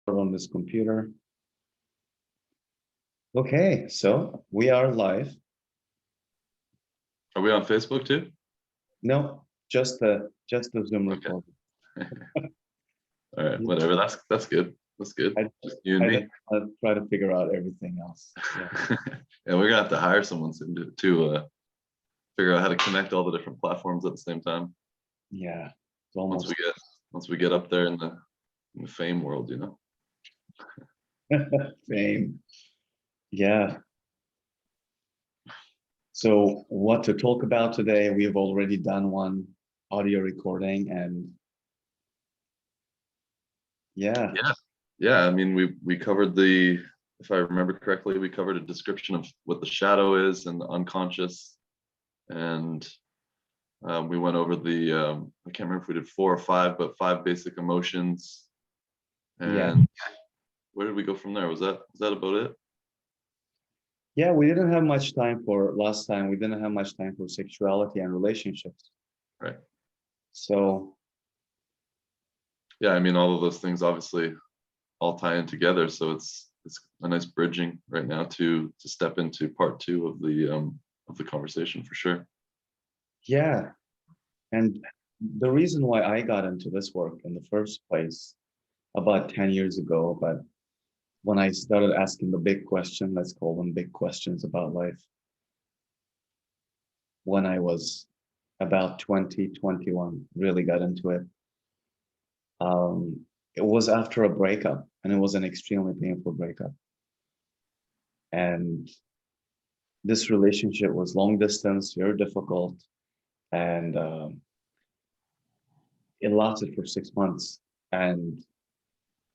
On this computer. Okay, so we are live. Are we on Facebook too? No, just the Zoom Okay. recording. All right, whatever. That's good. That's good. I, Just you and me. I'll try to figure out everything else. Yeah. Yeah, we're gonna have to hire someone soon to figure out how to connect all the different platforms at the same time. Yeah. It's Once almost we get up there in the fame world, same. Yeah. So what to talk about today? We've already done one audio recording and yeah. Yeah. I mean, we covered if I remember correctly, we covered a description of what the shadow is and the unconscious, and we went over I can't remember if we did 4 or 5, but 5 basic emotions. Yeah. And where did we go from there? Was that about it? Yeah, we didn't have much time for last time. We didn't have much time for sexuality and relationships. Right. So Yeah, I mean, all of those things obviously all tie in together. So it's a nice bridging right now to step into part 2 of the conversation for sure. yeah. And the reason why I got into this work in the first place about 10 years ago, but when I started asking the big question, let's call them big questions about life, when I was about 20, 21, really got into it. It was after a breakup, and it was an extremely painful breakup. And this relationship was long distance, very difficult, and it lasted for 6 months. And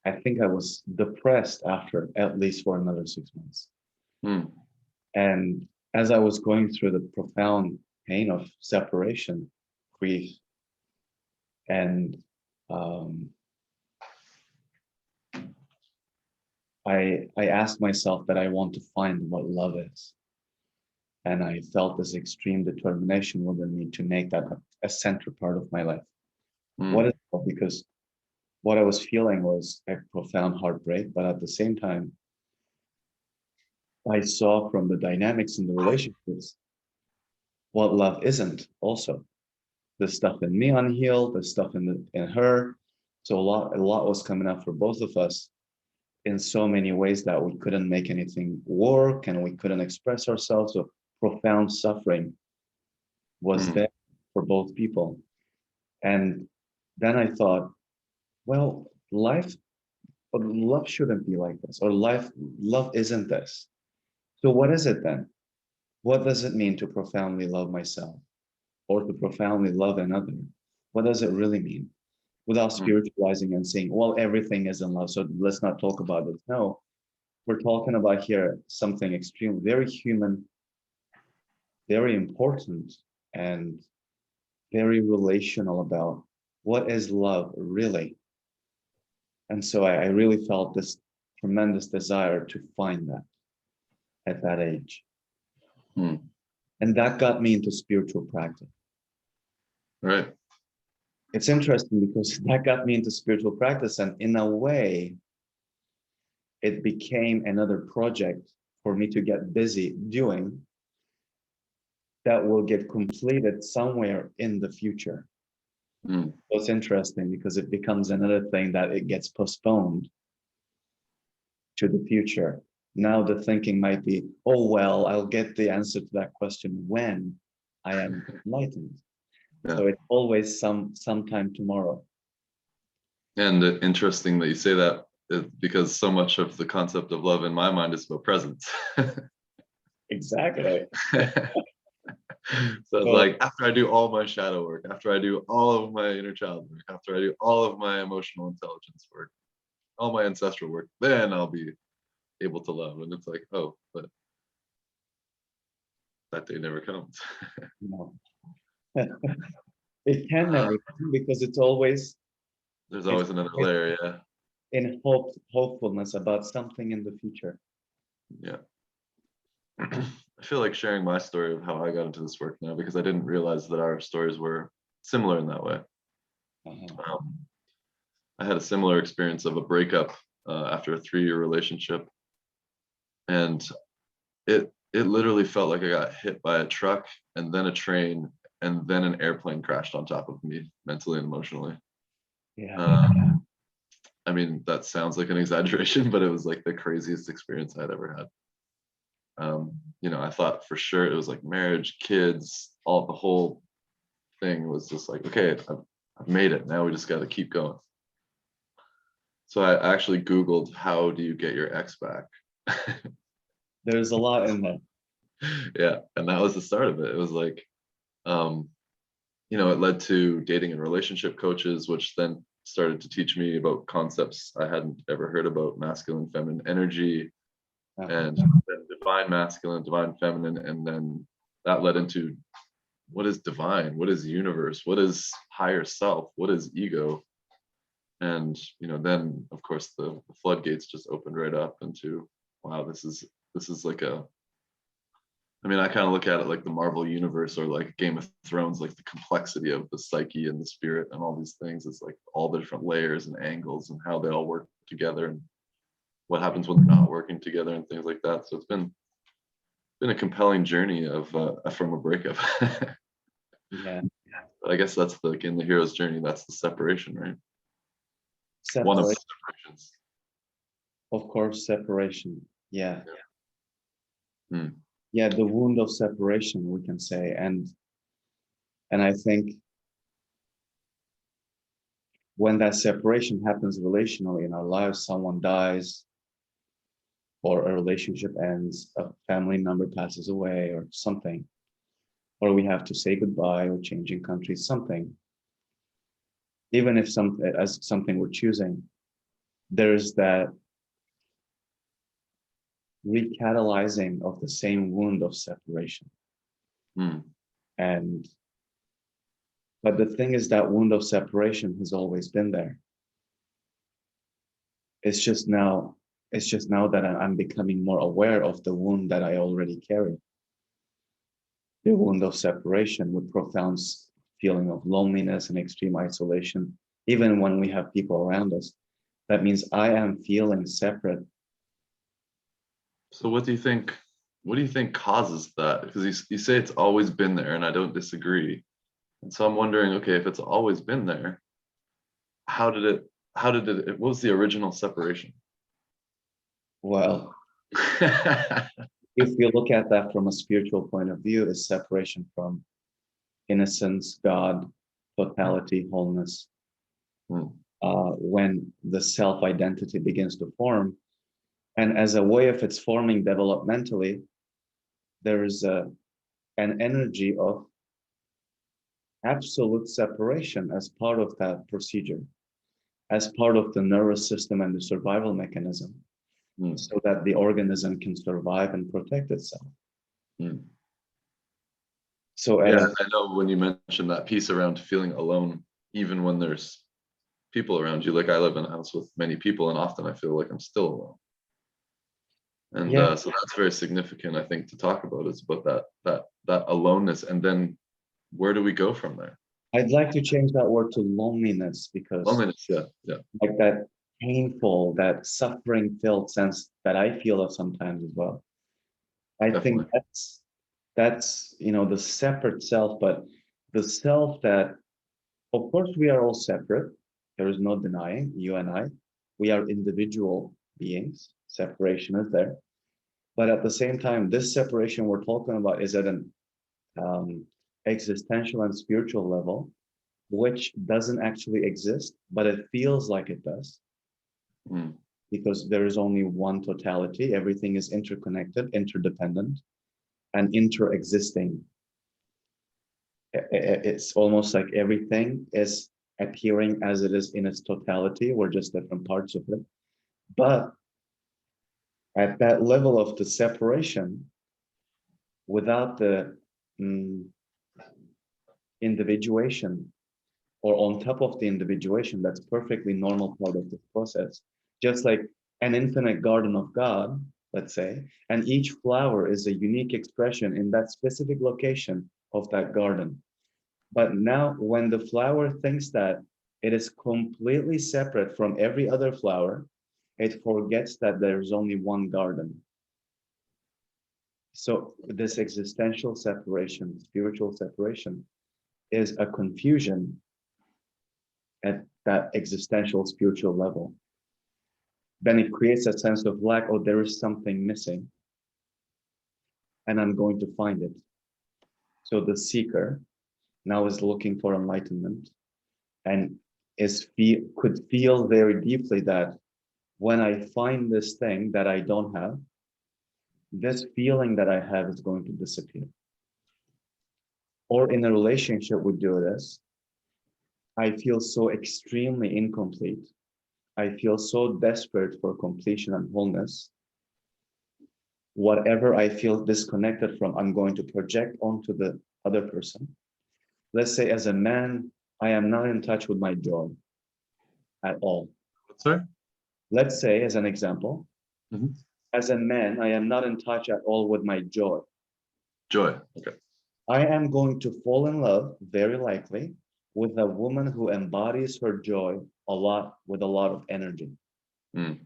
I think I was depressed after at least for another 6 months. Hmm. And as I was going through the profound pain of separation, grief, and I asked myself that I want to find what love is. And I felt this extreme determination within me to make that a central part of my life. What is love? Because what I was feeling was a profound heartbreak, but at the same time, I saw from the dynamics in the relationships what love isn't also. The stuff in me unhealed, the stuff in her. So a lot was coming up for both of us in so many ways that we couldn't make anything work and we couldn't express ourselves. So profound suffering was there for both people. And then I thought, well, love shouldn't be like this, or love isn't this. So what is it then? What does it mean to profoundly love myself or to profoundly love another? What does it really mean? Without spiritualizing and saying, well, everything is in love, so let's not talk about it. No, we're talking about here something extremely, very human, very important, and very relational about what is love really. And so I really felt this tremendous desire to find that at that age. And that got me into spiritual practice. Right. It's interesting because that got me into spiritual practice, and in a way, it became another project for me to get busy doing that will get completed somewhere in the future. So it's interesting because it becomes another thing that it gets postponed to the future. Now the thinking might be, oh, well, I'll get the answer to that question when I am enlightened. Yeah. So it's always sometime tomorrow. And interesting that you say that, because so much of the concept of love in my mind is about presence. Exactly. So it's like, after I do all my shadow work, after I do all of my inner child work, after I do all of my emotional intelligence work, all my ancestral work, then I'll be able to love. And it's like, oh, but that day never comes. No. It can never come because it's always There's always another layer. Yeah. In hopefulness about something in the future. Yeah. I feel like sharing my story of how I got into this work now, because I didn't realize that our stories were similar in that way. I had a similar experience of a breakup after a 3-year relationship, and it literally felt like I got hit by a truck and then a train and then an airplane crashed on top of me mentally and emotionally. Yeah. I mean, that sounds like an exaggeration, but it was like the craziest experience I'd ever had. I thought for sure it was like marriage, kids, all the whole thing was just like, okay, I've made it. Now we just got to keep going. So I actually Googled, how do you get your ex back? There's a lot in there. Yeah, and that was the start of it. It was like, it led to dating and relationship coaches, which then started to teach me about concepts I hadn't ever heard about: masculine, feminine energy, and then divine masculine, divine feminine, and then that led into what is divine, what is universe, what is higher self, what is ego, and then of course the floodgates just opened right up into, wow, this is like I kind of look at it like the Marvel universe or like Game of Thrones, like the complexity of the psyche and the spirit and all these things. It's like all the different layers and angles and how they all work together and what happens when they're not working together and things like that. So it's been a compelling journey of from a breakup. Yeah. But I guess that's in the hero's journey, that's the separation, right? One of the Separation, separations. of course, separation. Yeah. Hmm. Yeah, the wound of separation, we can say. And I think when that separation happens relationally in our lives, someone dies, or a relationship ends, a family member passes away, or something, or we have to say goodbye or changing countries, something. Even if as something we're choosing, there's that recatalyzing of the same wound of separation. Hmm. But the thing is, that wound of separation has always been there. It's just now that I'm becoming more aware of the wound that I already carry. The wound of separation with profound feeling of loneliness and extreme isolation, even when we have people around us. That means I am feeling separate. So what do you think causes that? Because you say it's always been there, and I don't disagree. And so I'm wondering, okay, if it's always been there, what was the original separation? Well, if you look at that from a spiritual point of view, is separation from innocence, God, totality, wholeness. Hmm. When the self-identity begins to form, and as a way of its forming developmentally, there is an energy of absolute separation as part of that procedure, as part of the nervous system and the survival mechanism, so that the organism can survive and protect itself. Hmm. So Yeah, I know when you mentioned that piece around feeling alone, even when there's people around you, like I live in a house with many people, and often I feel like I'm still alone. And yeah, so that's very significant, I think, to talk about. It's about that aloneness, and then where do we go from there? I'd like to change that word to loneliness, because Loneliness, yeah. like that painful, that suffering filled sense that I feel of sometimes as well. I think Definitely. that's the separate self, but the self that, of course, we are all separate. There is no denying, you and I, we are individual beings. Separation is there. But at the same time, this separation we're talking about is at an existential and spiritual level, which doesn't actually exist, but it feels like it does, because there is only one totality. Everything is interconnected, interdependent, and inter-existing. It's almost like everything is appearing as it is in its totality. We're just different parts of it. But at that level of the separation, without the individuation, or on top of the individuation, that's perfectly normal part of this process. Just like an infinite garden of God, let's say, and each flower is a unique expression in that specific location of that garden. But now when the flower thinks that it is completely separate from every other flower, It forgets that there's only one garden. So this existential separation, spiritual separation, is a confusion at that existential spiritual level. Then it creates a sense of lack. Oh, there is something missing, and I'm going to find it. So the seeker now is looking for enlightenment, and could feel very deeply that when I find this thing that I don't have, this feeling that I have is going to disappear. Or in a relationship, we do this. I feel so extremely incomplete. I feel so desperate for completion and wholeness. Whatever I feel disconnected from, I'm going to project onto the other person. Let's say as a man, I am not in touch with my joy at all. Sorry? Let's say as an example, Mhm. as a man, I am not in touch at all with my joy. Joy. Okay. I am going to fall in love, very likely, with a woman who embodies her joy a lot, with a lot of energy. Mm.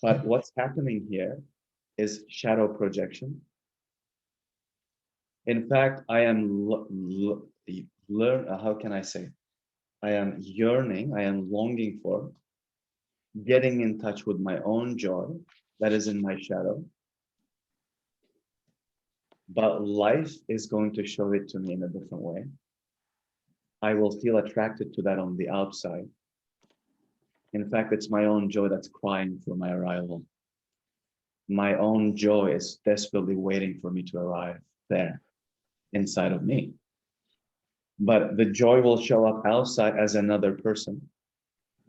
But what's happening here is shadow projection. In fact, I am how can I say? I am yearning, I am longing for getting in touch with my own joy that is in my shadow. But life is going to show it to me in a different way. I will feel attracted to that on the outside. In fact, it's my own joy that's crying for my arrival. My own joy is desperately waiting for me to arrive there inside of me. But the joy will show up outside as another person.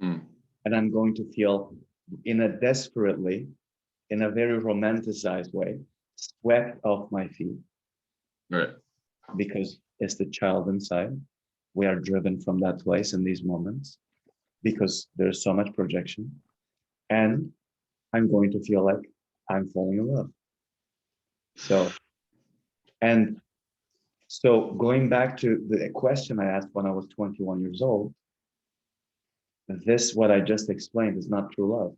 Mm. And I'm going to feel in a very romanticized way, swept off my feet. Right. Because it's the child inside. We are driven from that place in these moments because there's so much projection. And I'm going to feel like I'm falling in love. So going back to the question I asked when I was 21 years old, what I just explained is not true love.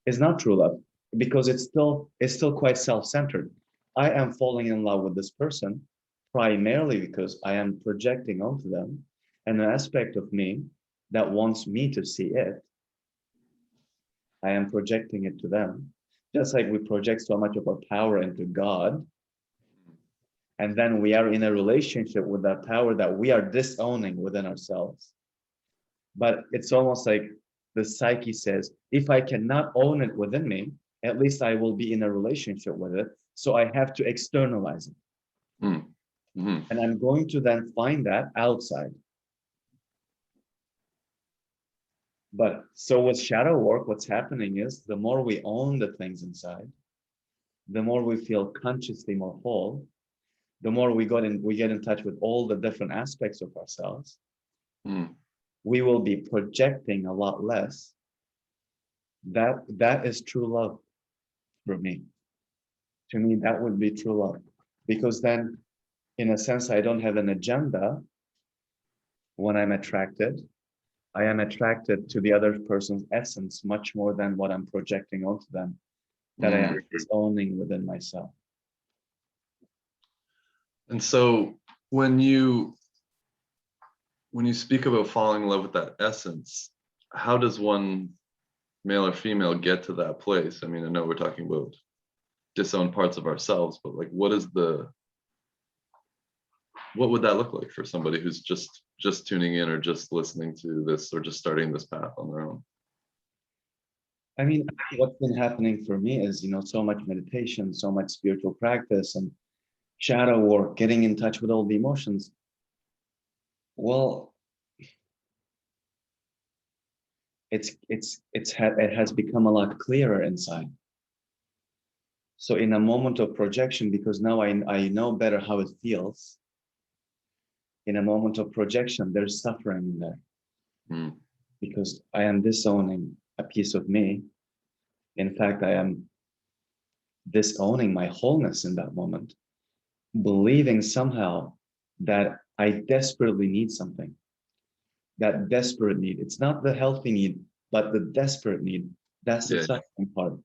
It's not true love because it's still quite self-centered. I am falling in love with this person primarily because I am projecting onto them an aspect of me that wants me to see it. I am projecting it to them. Just like we project so much of our power into God, and then we are in a relationship with that power that we are disowning within ourselves. But it's almost like the psyche says, if I cannot own it within me, at least I will be in a relationship with it. So I have to externalize it. Mm. Mm-hmm. And I'm going to then find that outside. But so with shadow work, what's happening is the more we own the things inside, the more we feel consciously more whole, the more we get in touch with all the different aspects of ourselves, we will be projecting a lot less. That is true love for me. To me, that would be true love. Because then, in a sense, I don't have an agenda when I'm attracted. I am attracted to the other person's essence much more than what I'm projecting onto them, that I am owning within myself. And so when you speak about falling in love with that essence, how does one, male or female, get to that place? I mean, I know we're talking about disowned parts of ourselves, but like, what would that look like for somebody who's just tuning in or just listening to this or just starting this path on their own? I mean, what's been happening for me is, so much meditation, so much spiritual practice and shadow work, getting in touch with all the emotions. Well, it has become a lot clearer inside. So in a moment of projection, because now I know better how it feels, in a moment of projection, there's suffering in there. Because I am disowning a piece of me. In fact, I am disowning my wholeness in that moment, believing somehow that I desperately need something. That desperate need. It's not the healthy need. but the desperate need, that's the Yeah. suffering part,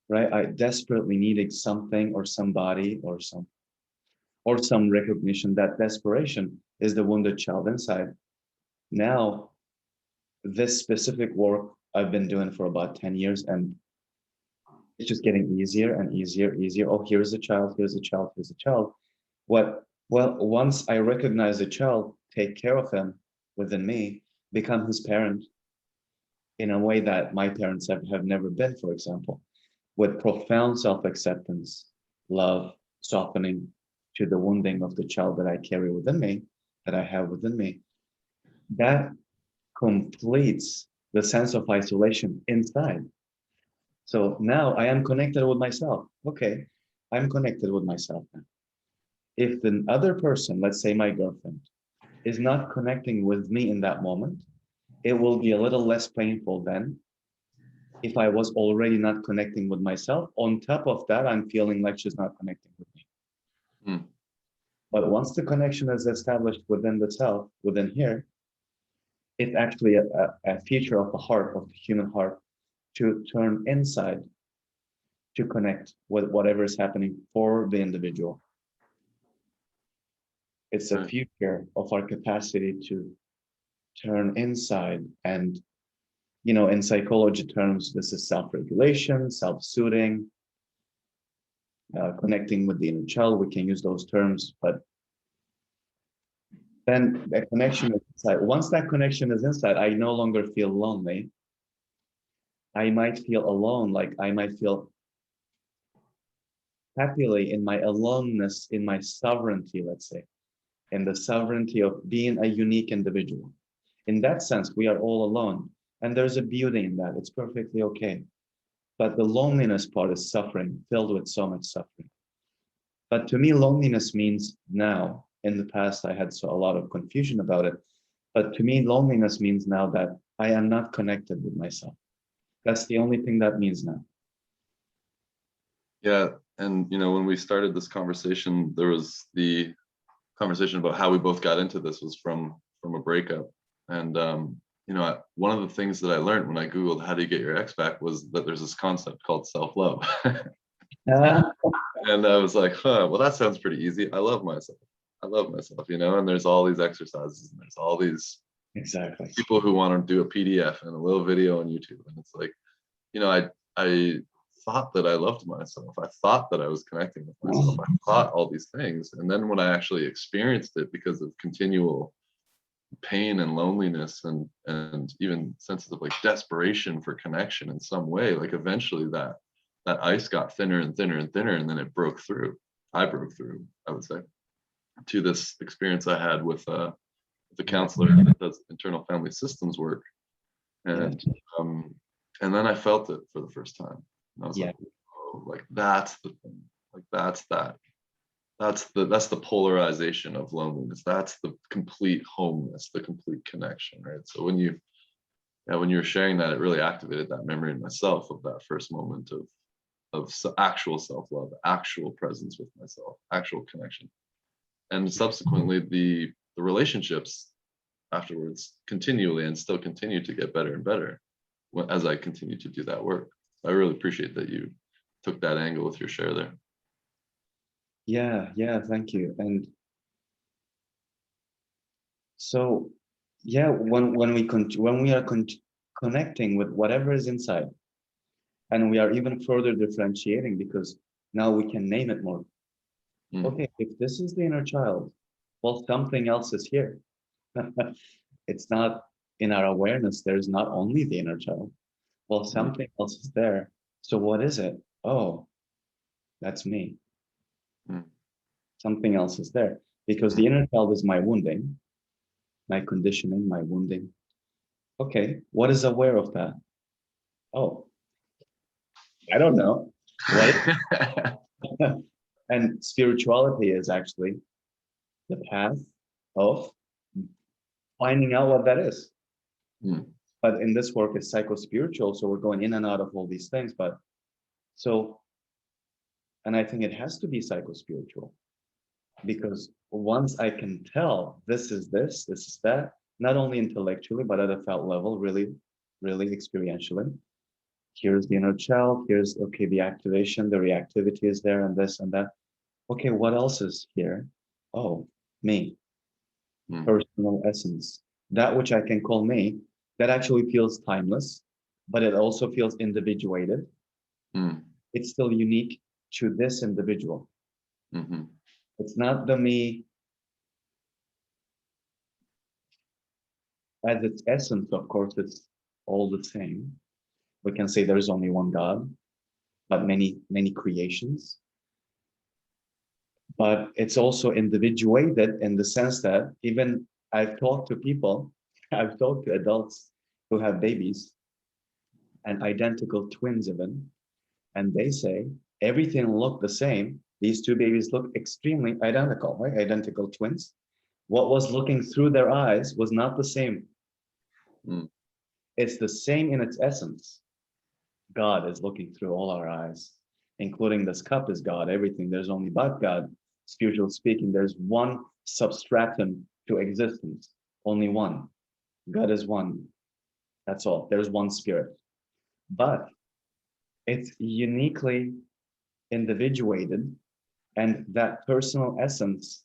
right? I desperately needed something or somebody or some recognition. That desperation is the wounded child inside. Now, this specific work I've been doing for about 10 years, and it's just getting easier and easier, easier. Oh, here's a child, here's a child, here's a child. What, well, once I recognize the child, take care of him within me, become his parent in a way that my parents have never been, for example, with profound self-acceptance, love, softening to the wounding of the child that I carry within me, that I have within me, that completes the sense of isolation inside. So now I am connected with myself. Okay, I'm connected with myself now. If the other person, let's say my girlfriend, is not connecting with me in that moment, it will be a little less painful than if I was already not connecting with myself. On top of that, I'm feeling like she's not connecting with me. Mm. But once the connection is established within the self, within here, it's actually a feature of the heart, of the human heart, to turn inside to connect with whatever is happening for the individual. It's a Right. feature of our capacity to turn inside. And, you know, in psychology terms, this is self-regulation, self-soothing, connecting with the inner child. We can use those terms, but then that connection is inside. Once that connection is inside, I no longer feel lonely. I might feel alone, like I might feel happily in my aloneness, in my sovereignty, let's say, in the sovereignty of being a unique individual. In that sense, we are all alone. And there's a beauty in that. It's perfectly okay. But the loneliness part is suffering, filled with so much suffering. But to me, loneliness means now. In the past, I had a lot of confusion about it. But to me, loneliness means now that I am not connected with myself. That's the only thing that means now. Yeah. And, when we started this conversation, there was the conversation about how we both got into this was from a breakup. And, one of the things that I learned when I Googled how do you get your ex back was that there's this concept called self-love. Ah, And I was like, well, that sounds pretty easy. I love myself. I love myself, and there's all these exercises and there's all these exactly. people who want to do a PDF and a little video on YouTube. And it's like, I thought that I loved myself. I thought that I was connecting with myself. I thought all these things. And then when I actually experienced it because of continual pain and loneliness and even senses of like desperation for connection in some way, like eventually that ice got thinner and thinner and thinner, and then it broke through. I broke through, I would say, to this experience I had with the counselor that does internal family systems work. Yeah. And then I felt it for the first time. And I was Yeah. like, oh, like that's the thing. Like that's the polarization of loneliness. That's the complete homeness, the complete connection, right? So when you were sharing that, it really activated that memory in myself of that first moment of actual self-love, actual presence with myself, actual connection. And subsequently the relationships afterwards continually and still continue to get better and better as I continue to do that work. I really appreciate that you took that angle with your share there. Yeah, thank you. And so, yeah, when we are connecting with whatever is inside, and we are even further differentiating because now we can name it more. Mm. Okay, if this is the inner child, well, something else is here. It's not in our awareness. There's not only the inner child. Well, something else is there. So what is it? Oh, that's me. Mm. Something else is there because the inner child is my wounding, my conditioning, my wounding. Okay, what is aware of that? Oh, I don't know. What? And spirituality is actually the path of finding out what that is. Mm. But in this work, it's psycho-spiritual, so we're going in and out of all these things. But so, and I think it has to be psycho-spiritual because once I can tell this is this is that, not only intellectually, but at a felt level, really really experientially. Here's the inner child, here's, okay, the activation, the reactivity is there, and this and that. Okay, what else is here? Oh, me, personal essence. That which I can call me, that actually feels timeless, but it also feels individuated. Mm. It's still unique to this individual. Mm-hmm. It's not the me as its essence, of course, it's all the same. We can say there's only one God, but many, many creations. But it's also individuated in the sense that even I've talked to people, I've talked to adults who have babies and identical twins even, and they say everything looked the same. These two babies look extremely identical, right? Identical twins. What was looking through their eyes was not the same. Mm. It's the same in its essence. God is looking through all our eyes, including this cup is God, everything. There's only but God. Spiritually speaking, there's one substratum to existence, only one. God is one. That's all. There's one spirit. But it's uniquely individuated, and that personal essence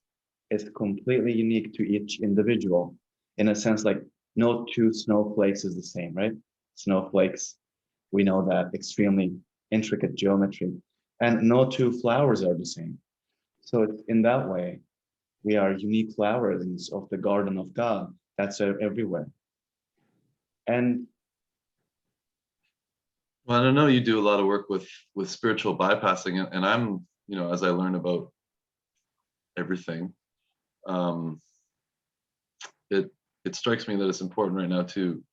is completely unique to each individual. In a sense, like no two snowflakes is the same, right? Snowflakes, we know that extremely intricate geometry, and no two flowers are the same. So it's in that way, we are unique flowerings of the garden of God. That's everywhere. And Well, I know you do a lot of work with spiritual bypassing, and I'm, you know, as I learn about everything, um, it it strikes me that it's important right now to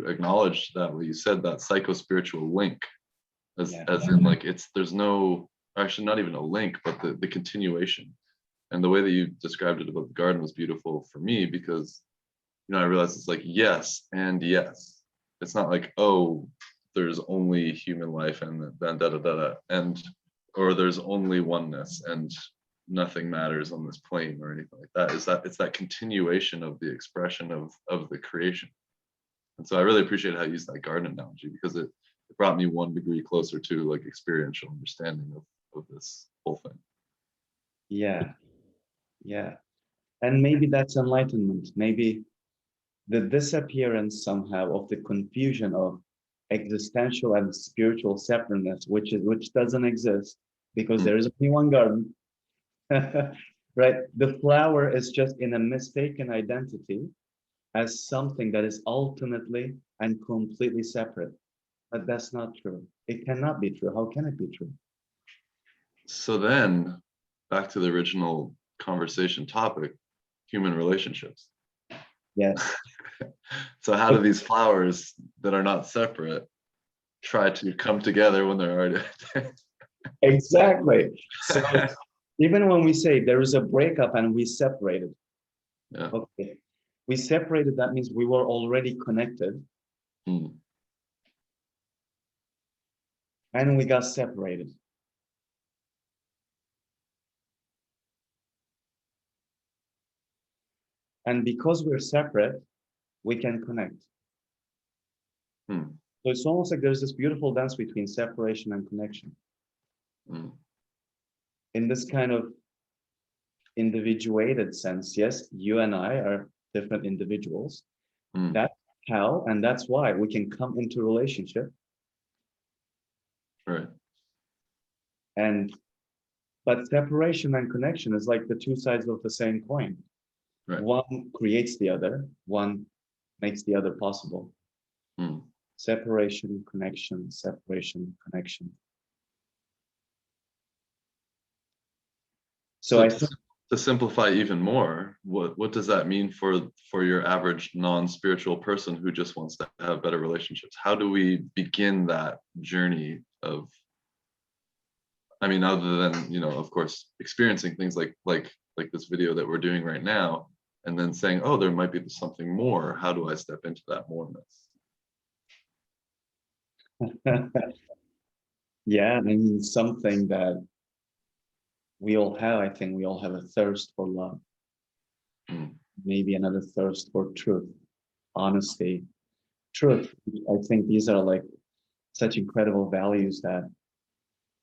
acknowledge that what you said, that psycho-spiritual link, yeah, as in like it's there's no, actually not even a link, but the continuation. And the way that you described it about the garden was beautiful for me because, you know, I realized it's like yes and yes. It's not like, oh, there's only human life and then da da da da, and or there's only oneness and nothing matters on this plane or anything like that. Is that it's that continuation of the expression of the creation. And so I really appreciate how you used that garden analogy because it brought me 1 degree closer to like experiential understanding of this whole thing. yeah, yeah. And maybe that's enlightenment. Maybe the disappearance somehow of the confusion of existential and spiritual separateness, which doesn't exist because Mm. there is only one garden. Right? The flower is just in a mistaken identity as something that is ultimately and completely separate. But that's not true. It cannot be true. How can it be true? So then back to the original conversation topic, human relationships. Yes. So how do these flowers that are not separate try to come together when they're already Exactly. So even when we say there is a breakup and we separated, yeah. okay, we separated, that means we were already connected Mm. and we got separated. And because we're separate, we can connect. Mm. So it's almost like there's this beautiful dance between separation and connection. Mm. In this kind of individuated sense, yes, you and I are different individuals. Mm. That's how, and that's why we can come into relationship. Right. And but separation and connection is like the two sides of the same coin. Right. One creates the other, one makes the other possible. Mm. Separation, connection, separation, connection. So So I think, to simplify even more, what does that mean for your average non-spiritual person who just wants to have better relationships? How do we begin that journey of, I mean, other than, you know, of course, experiencing things like this video that we're doing right now, and then saying, oh, there might be something more. How do I step into that moreness? yeah, I mean, something that we all have, I think we all have a thirst for love, Mm. maybe another thirst for truth, honesty, truth. I think these are like such incredible values that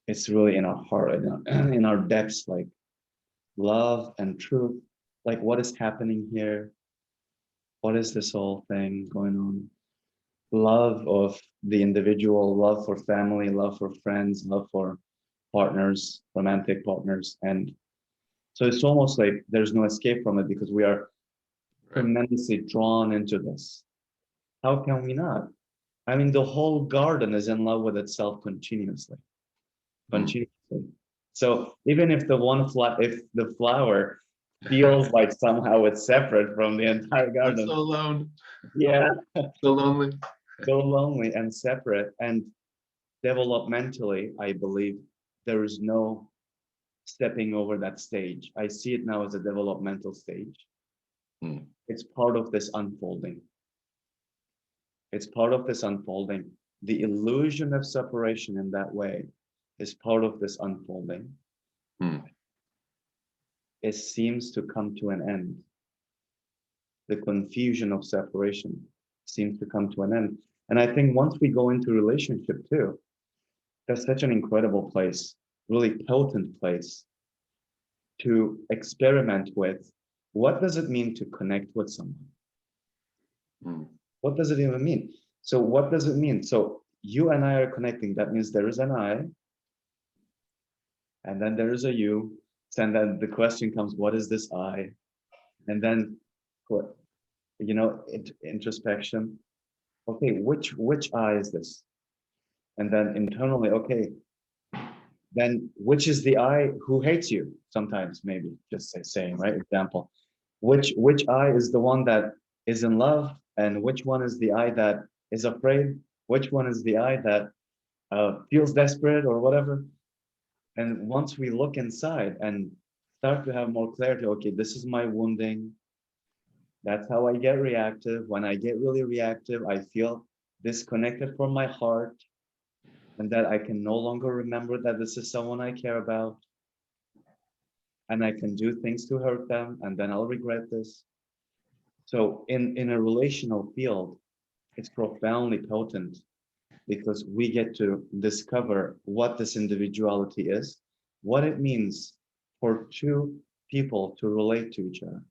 it's really in our heart, in our depths, like love and truth. Like, what is happening here? What is this whole thing going on? Love of the individual, love for family, love for friends, love for partners, romantic partners. And so it's almost like there's no escape from it because we are Right. tremendously drawn into this. How can we not? I mean, the whole garden is in love with itself continuously, Mm. continuously. So even if if the flower feels like somehow it's separate from the entire I'm so garden, alone, yeah, so lonely. so lonely and separate. And developmentally, I believe there is no stepping over that stage. I see it now as a developmental stage. Mm. It's part of this unfolding. It's part of this unfolding. The illusion of separation in that way is part of this unfolding. Mm. It seems to come to an end. The confusion of separation seems to come to an end. And I think once we go into relationship too, that's such an incredible place, really potent place to experiment with. What does it mean to connect with someone? Mm. What does it even mean? So what does it mean? So you and I are connecting. That means there is an I, and then there is a you. And then the question comes, what is this I? And then, introspection. Okay, which I is this? And then internally, okay, then which is the I who hates you? Sometimes, maybe just saying, right? Example. Which I is the one that is in love, and which one is the I that is afraid? Which one is the I that feels desperate or whatever? And once we look inside and start to have more clarity, okay, this is my wounding. That's how I get reactive. When I get really reactive, I feel disconnected from my heart, and that I can no longer remember that this is someone I care about, and I can do things to hurt them, and then I'll regret this. So in a relational field, it's profoundly potent because we get to discover what this individuality is, what it means for two people to relate to each other.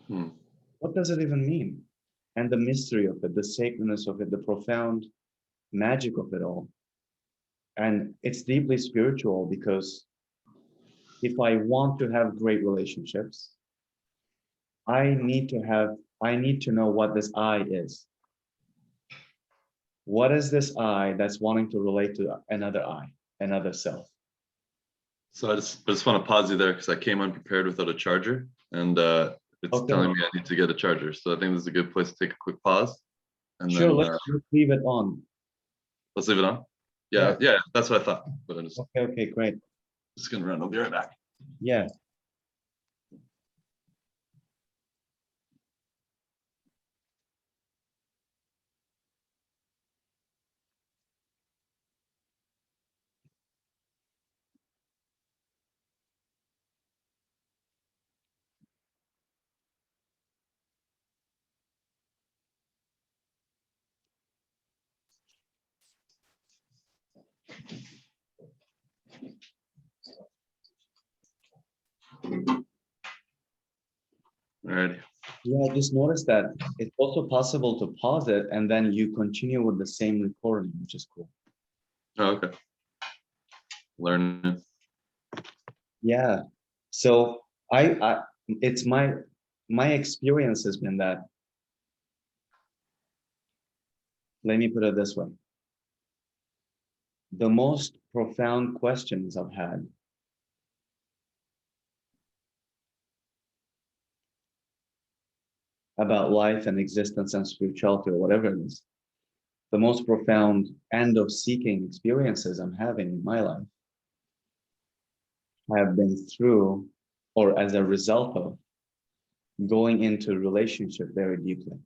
Mm. What does it even mean? And the mystery of it, the sacredness of it, the profound magic of it all. And it's deeply spiritual because if I want to have great relationships, I need to know what this I is. What is this I that's wanting to relate to another I, another self? So I just want to pause you there because I came unprepared without a charger, and it's Okay, telling me I need to get a charger. So I think this is a good place to take a quick pause, and sure, then let's leave it on. let's leave it on. Yeah, Yeah, that's what I thought. But I'm okay, great. just gonna run. I'll be right back. Yeah. All right. Yeah, I just noticed that it's also possible to pause it and then you continue with the same recording, which is cool. Oh, okay. Learning. Yeah. So I it's my experience has been that, let me put it this way. The most profound questions I've had about life and existence and spirituality or whatever it is, the most profound end of seeking experiences I'm having in my life have been through or as a result of going into relationship very deeply.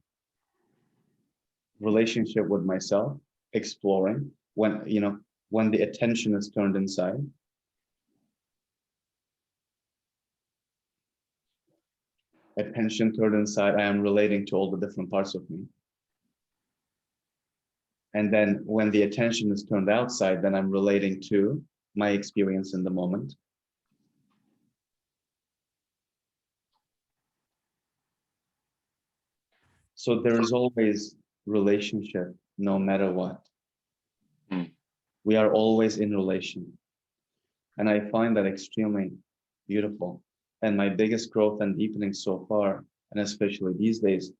Relationship with myself, exploring when the attention is turned inside. Attention turned inside, I am relating to all the different parts of me. And then when the attention is turned outside, then I'm relating to my experience in the moment. So there is always relationship, no matter what. Mm. We are always in relation. And I find that extremely beautiful. And my biggest growth and deepening so far, and especially these days,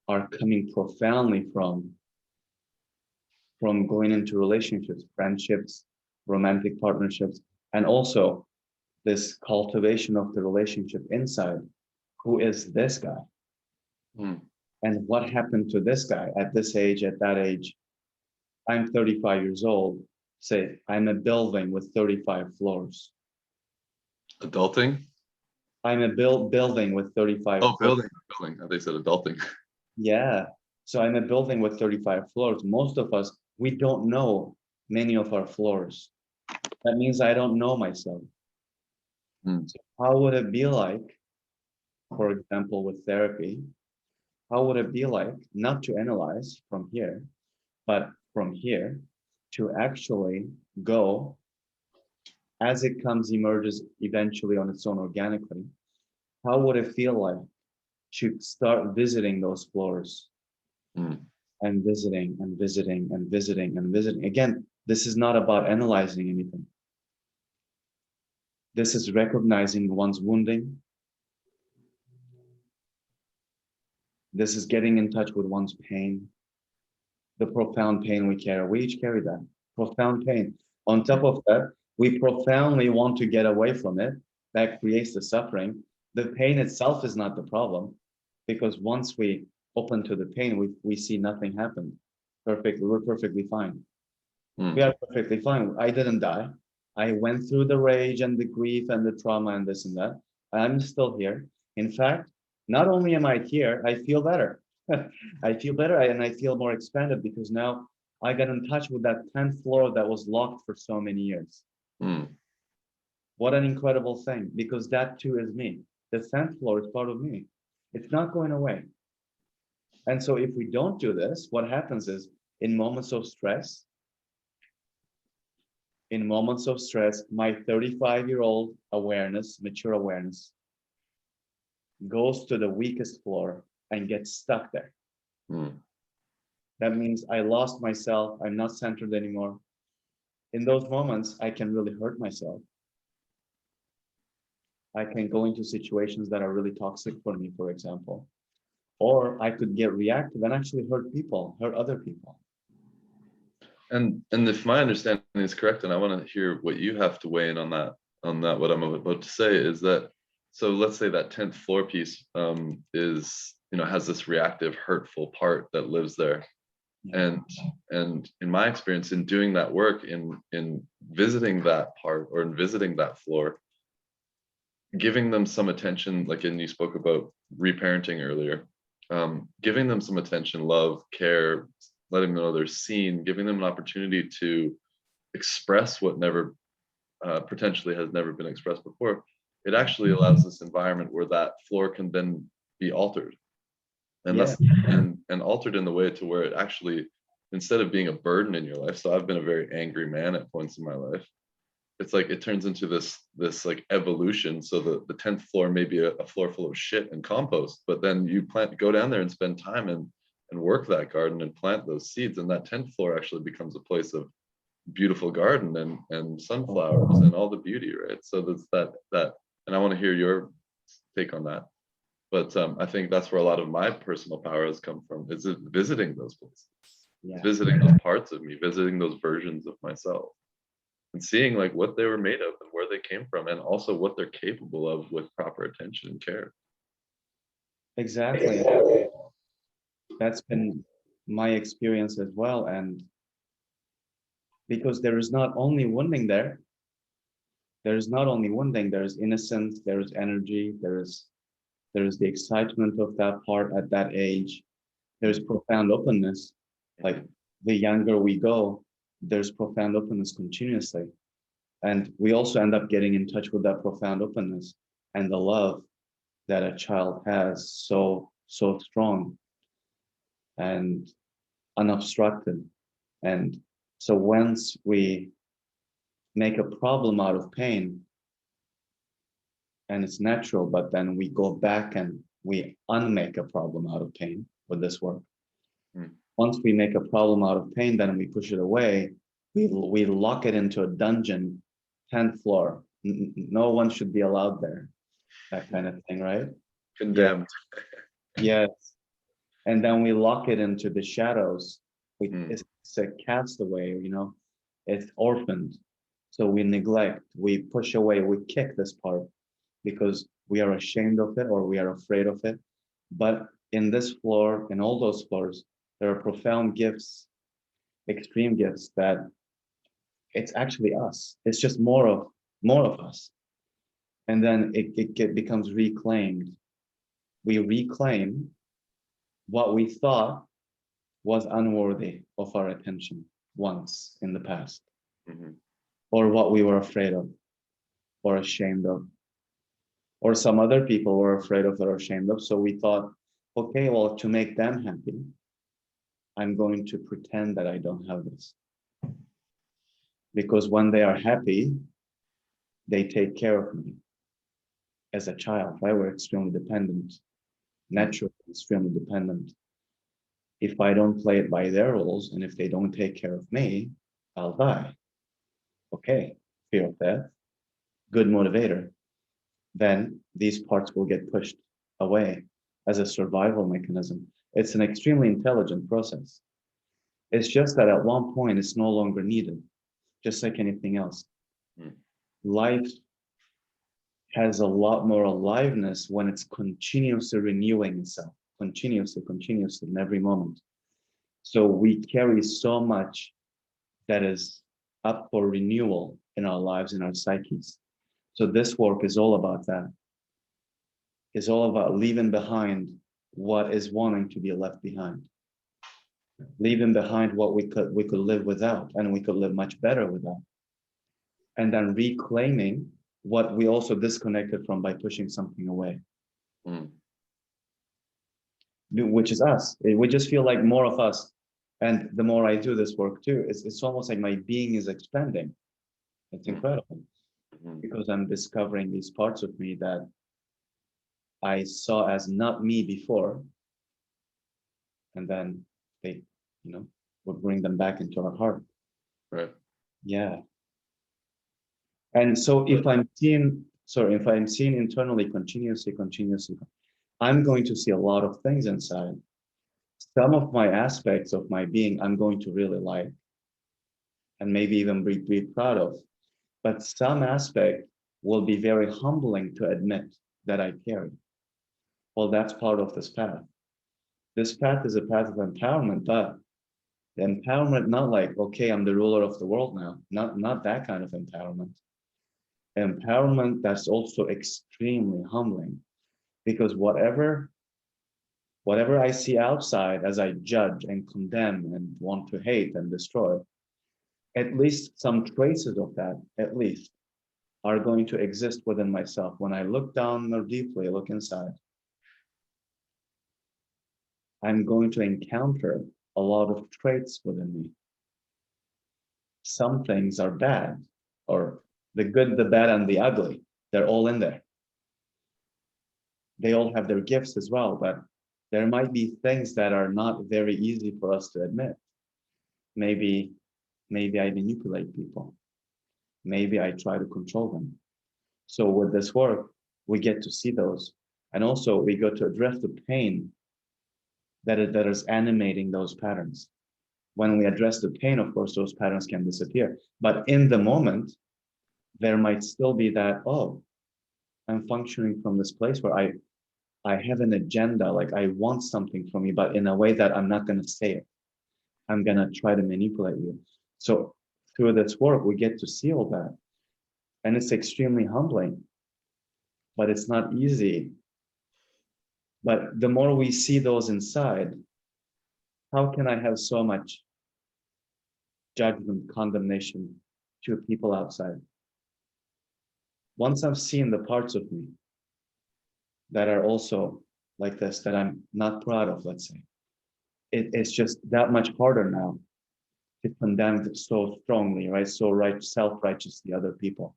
are coming profoundly from going into relationships, friendships, romantic partnerships, and also this cultivation of the relationship inside. Who is this guy? Mm. And what happened to this guy at this age, at that age? I'm 35 years old. Say, I'm a building with 35 floors. Adulting? I'm a building with 35 Oh, floors. building. They said adulting. Yeah. So I'm a building with 35 floors. Most of us, we don't know many of our floors. That means I don't know myself. Mm. So how would it be like, for example, with therapy? How would it be like not to analyze from here, but from here to actually go as it comes, emerges eventually on its own organically? How would it feel like to start visiting those floors Mm. and visiting and visiting and visiting and visiting? Again, this is not about analyzing anything. This is recognizing one's wounding. This is getting in touch with one's pain, the profound pain we carry. We each carry that profound pain. On top of that, we profoundly want to get away from it. That creates the suffering. The pain itself is not the problem, because once we open to the pain, we see nothing happen. Perfectly, we're perfectly fine. We Mm. are perfectly fine. I didn't die. I went through the rage and the grief and the trauma and this and that. I'm still here. In fact, not only am I here, I feel better. I feel better and I feel more expanded because now I got in touch with that 10th floor that was locked for so many years. Mm. What an incredible thing, because that too is me. The 10th floor is part of me. It's not going away. And so if we don't do this, what happens is in moments of stress, my 35-year-old awareness, mature awareness, goes to the weakest floor and gets stuck there. Mm. That means I lost myself. I'm not centered anymore. In those moments, I can really hurt myself. I can go into situations that are really toxic for me, for example. Or I could get reactive and actually hurt people, hurt other people. And if my understanding is correct, and I want to hear what you have to weigh in on that, what I'm about to say is that, so let's say that 10th floor piece is, has this reactive, hurtful part that lives there. Yeah. And in my experience in doing that work, in visiting that part or in visiting that floor, giving them some attention, like, and you spoke about reparenting earlier, giving them some attention, love, care, letting them know they're seen, giving them an opportunity to express what never potentially has never been expressed before. It actually allows this environment where that floor can then be altered, and Yeah. that's and altered in the way to where it actually, instead of being a burden in your life. So I've been a very angry man at points in my life. It's like it turns into this like evolution. So the 10th floor may be a floor full of shit and compost, but then you go down there and spend time and work that garden and plant those seeds, and that 10th floor actually becomes a place of beautiful garden and sunflowers and all the beauty, right? So that's that and I want to hear your take on that. But I think that's where a lot of my personal power has come from, is it visiting those places, Yeah. visiting those parts of me, visiting those versions of myself, and seeing like what they were made of and where they came from, and also what they're capable of with proper attention and care. Exactly. That's been my experience as well. And because there is not only wounding there, there's innocence, there's energy, there's the excitement of that part at that age. There's profound openness. Like the younger we go, there's profound openness continuously. And we also end up getting in touch with that profound openness and the love that a child has, so strong and unobstructed. And so once we make a problem out of pain, and it's natural, but then we go back and we unmake a problem out of pain with this work. Mm. Once we make a problem out of pain, then we push it away. We lock it into a dungeon, 10th floor. No one should be allowed there. That kind of thing, right? Condemned. Yes. And then we lock it into the shadows. Mm. It's a castaway, it's orphaned. So we neglect, we push away, we kick this part because we are ashamed of it or we are afraid of it. But in this floor, in all those floors, there are profound gifts, extreme gifts that it's actually us. It's just more of us. And then it becomes reclaimed. We reclaim what we thought was unworthy of our attention once in the past, Mm-hmm. or what we were afraid of or ashamed of, or some other people were afraid of or ashamed of. So we thought, okay, well, to make them happy, I'm going to pretend that I don't have this. Because when they are happy, they take care of me. As a child, right? We're extremely dependent, naturally extremely dependent. If I don't play it by their rules, and if they don't take care of me, I'll die. Okay, fear of death, good motivator. Then these parts will get pushed away as a survival mechanism. It's an extremely intelligent process. It's just that at one point it's no longer needed, just like anything else. Mm. Life has a lot more aliveness when it's continuously renewing itself, continuously in every moment. So we carry so much that is up for renewal in our lives, in our psyches. So this work is all about that. It's all about leaving behind what is wanting to be left behind. Leaving behind what we could live without, and we could live much better without. And then reclaiming what we also disconnected from by pushing something away. Mm. Which is us. We just feel like more of us. And the more I do this work too, it's almost like my being is expanding. It's incredible because I'm discovering these parts of me that I saw as not me before. And then they, would bring them back into our heart. Right. Yeah. And so if I'm seeing internally continuously, I'm going to see a lot of things inside. Some of my aspects of my being, I'm going to really like and maybe even be proud of. But some aspect will be very humbling to admit that I carry. Well, that's part of this path. This path is a path of empowerment, but the empowerment, not like, okay, I'm the ruler of the world now. Not that kind of empowerment. Empowerment that's also extremely humbling because whatever I see outside as I judge and condemn and want to hate and destroy, at least some traces of that, at least, are going to exist within myself. When I look down more deeply, look inside, I'm going to encounter a lot of traits within me. Some things are bad, or the good, the bad, and the ugly. They're all in there. They all have their gifts as well, but there might be things that are not very easy for us to admit. Maybe I manipulate people. Maybe I try to control them. So with this work, we get to see those. And also we go to address the pain that is animating those patterns. When we address the pain, of course, those patterns can disappear. But in the moment, there might still be that, oh, I'm functioning from this place where I have an agenda, like I want something from you, but in a way that I'm not going to say it. I'm going to try to manipulate you. So through this work, we get to see all that. And it's extremely humbling, but it's not easy. But the more we see those inside, how can I have so much judgment, condemnation to people outside? Once I've seen the parts of me that are also like this, that I'm not proud of, let's say, it's just that much harder now to condemn so strongly, right? So right, self-righteously other people,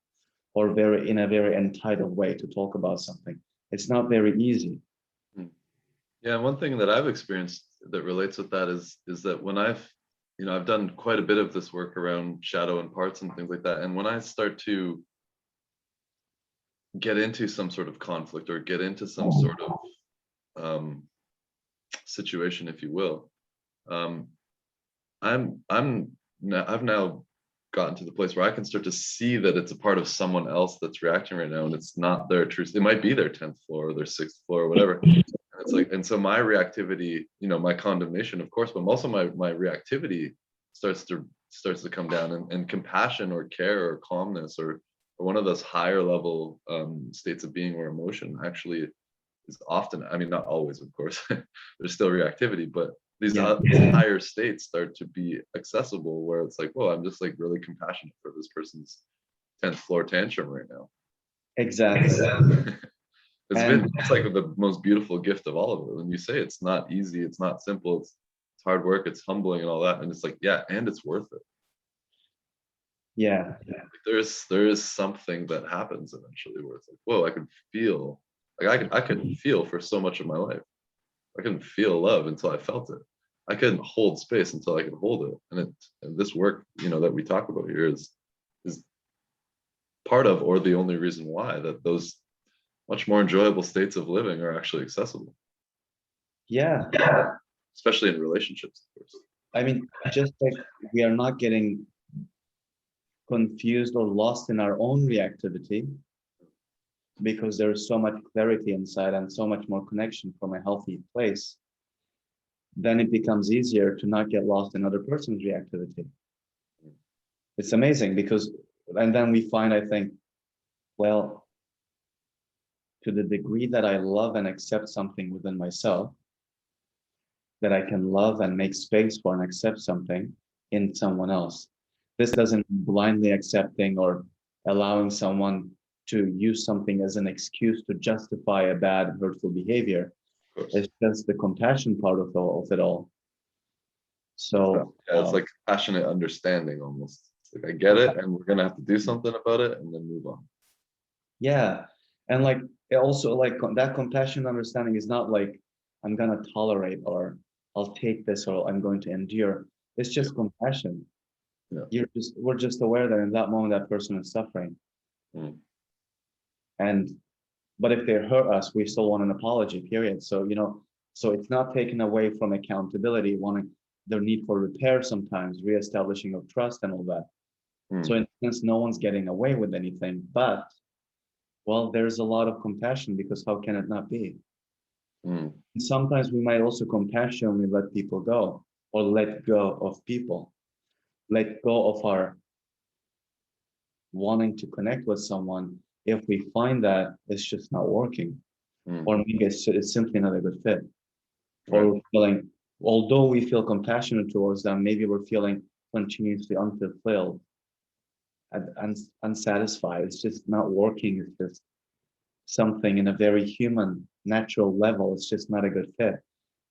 or very in a very entitled way to talk about something. It's not very easy. Yeah, one thing that I've experienced that relates with that is that when I've done quite a bit of this work around shadow and parts and things like that, and when I start to get into some sort of conflict or get into some sort of situation, if you will, um, I've now gotten to the place where I can start to see that it's a part of someone else that's reacting right now, and it's not their truth. It might be their 10th floor or their 6th floor or whatever. And it's like, and so my reactivity, my condemnation, of course, but also my reactivity starts to come down, and compassion or care or calmness or one of those higher level states of being or emotion actually is often, I mean, not always, of course, there's still reactivity, but these higher states start to be accessible where it's like, whoa, I'm just like really compassionate for this person's 10th floor tantrum right now. Exactly. It's like the most beautiful gift of all of it. When you say it's not easy, it's not simple, it's hard work, it's humbling and all that. And it's like, yeah, and it's worth it. Yeah. There is something that happens eventually where it's like, whoa, I can feel, like I could feel for so much of my life. I couldn't feel love until I felt it. I couldn't hold space until I could hold it. And this work, that we talk about here is part of, or the only reason why, that those much more enjoyable states of living are actually accessible. Yeah. Especially in relationships, of course. I mean, just like we are not getting confused or lost in our own reactivity, because there is so much clarity inside and so much more connection from a healthy place, then it becomes easier to not get lost in other person's reactivity. It's amazing because, and then we find, I think, well, to the degree that I love and accept something within myself, that I can love and make space for and accept something in someone else. This doesn't blindly accepting or allowing someone to use something as an excuse to justify a bad, hurtful behavior. It's just the compassion part of it all. So yeah, it's like passionate understanding almost. It's like, I get it, and we're gonna have to do something about it, and then move on. Yeah, and like it also like that compassion understanding is not like I'm gonna tolerate or I'll take this or I'm going to endure. It's just compassion. Yeah. We're just aware that in that moment that person is suffering. And but if they hurt us, we still want an apology, period. So so it's not taken away from accountability, wanting their need for repair sometimes, reestablishing of trust and all that. So in a sense, no one's getting away with anything, but well, there's a lot of compassion because how can it not be? Sometimes we might also compassionately let people go or let go of people, let go of our wanting to connect with someone if we find that it's just not working, or maybe it's simply not a good fit, or we're feeling, although we feel compassionate towards them, maybe we're feeling continuously unfulfilled and unsatisfied. It's just not working. It's just something in a very human, natural level. It's just not a good fit.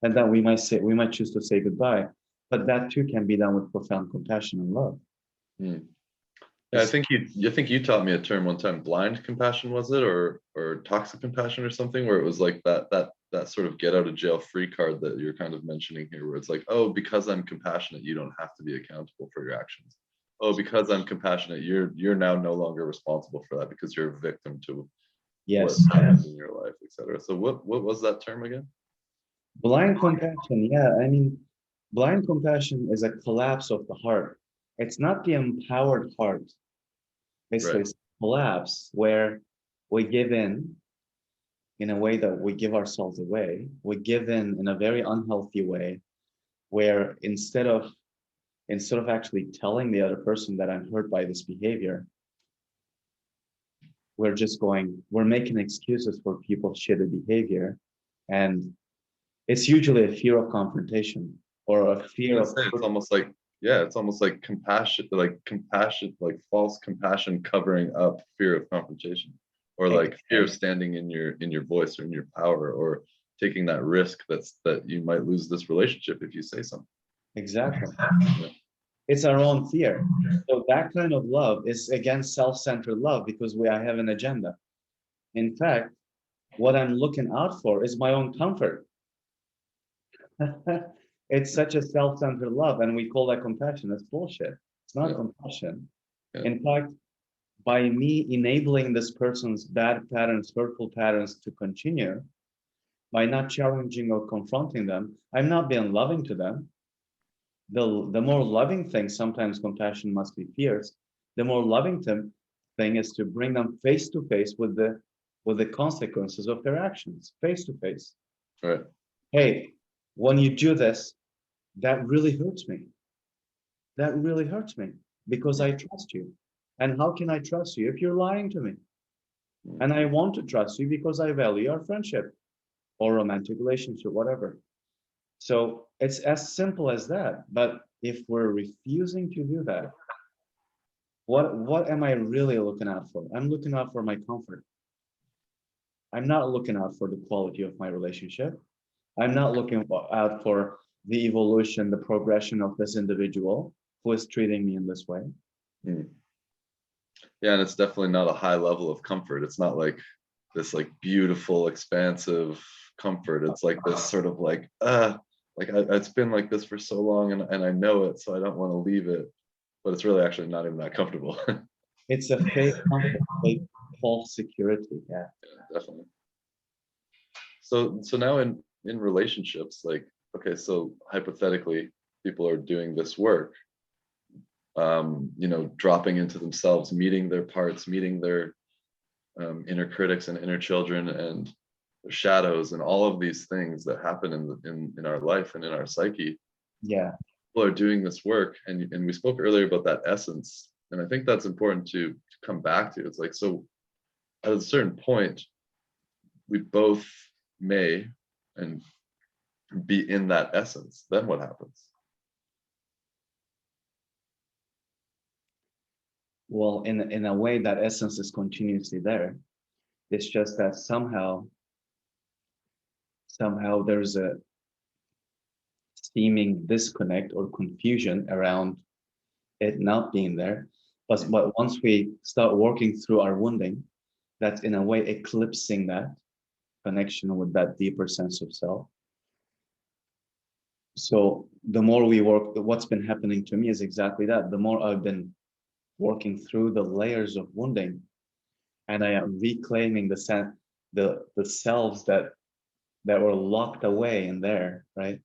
And then we might choose to say goodbye, but that too can be done with profound compassion and love. Yeah, I think you taught me a term one time, blind compassion, was it, or toxic compassion or something, where it was like that sort of get out of jail free card that you're kind of mentioning here, where it's like, oh, because I'm compassionate, you don't have to be accountable for your actions. Oh, because I'm compassionate, you're now no longer responsible for that because you're a victim to what happens in your life, etc. So what was that term again? Blind compassion. Yeah, I mean, blind compassion is a collapse of the heart. It's not the empowered heart. Basically, it's a collapse where we give in a way that we give ourselves away. We give in a very unhealthy way, where instead of actually telling the other person that I'm hurt by this behavior, we're making excuses for people's shitty behavior. And it's usually a fear of confrontation or a fear of. It's almost like, yeah, it's almost like compassion, like false compassion covering up fear of confrontation, or like fear of standing in your voice or in your power, or taking that risk that you might lose this relationship if you say something. Exactly. Yeah. It's our own fear. So that kind of love is again self-centered love because I have an agenda. In fact, what I'm looking out for is my own comfort. It's such a self-centered love, and we call that compassion. That's bullshit. It's not compassion. Yeah. In fact, by me enabling this person's bad patterns, hurtful patterns to continue, by not challenging or confronting them, I'm not being loving to them. The more loving thing, sometimes compassion must be fierce. The more loving thing is to bring them face to face with the consequences of their actions, face to face. Right. Hey, when you do this, that really hurts me. That really hurts me because I trust you. And how can I trust you if you're lying to me? And I want to trust you because I value our friendship or romantic relationship, whatever. So it's as simple as that. But if we're refusing to do that, what am I really looking out for? I'm looking out for my comfort. I'm not looking out for the quality of my relationship. I'm not looking out for the evolution, the progression of this individual who is treating me in this way. Mm. Yeah, and it's definitely not a high level of comfort. It's not like this like beautiful, expansive comfort. It's like this sort of like it's been like this for so long and I know it, so I don't want to leave it. But it's really actually not even that comfortable. It's a fake comfort, fake false security. Yeah. Yeah, definitely. So now in relationships, like, okay, so hypothetically, people are doing this work, dropping into themselves, meeting their parts, meeting their inner critics and inner children and their shadows and all of these things that happen in our life and in our psyche. Yeah. People are doing this work, and we spoke earlier about that essence, and I think that's important to come back to. It's like, so at a certain point, we both may and be in that essence. Then what happens? Well, in a way, that essence is continuously there. It's just that somehow there's a seeming disconnect or confusion around it not being there. But once we start working through our wounding, that's in a way eclipsing that connection with that deeper sense of self. So the more we work, what's been happening to me is exactly that. The more I've been working through the layers of wounding, and I am reclaiming the selves that were locked away in there, right?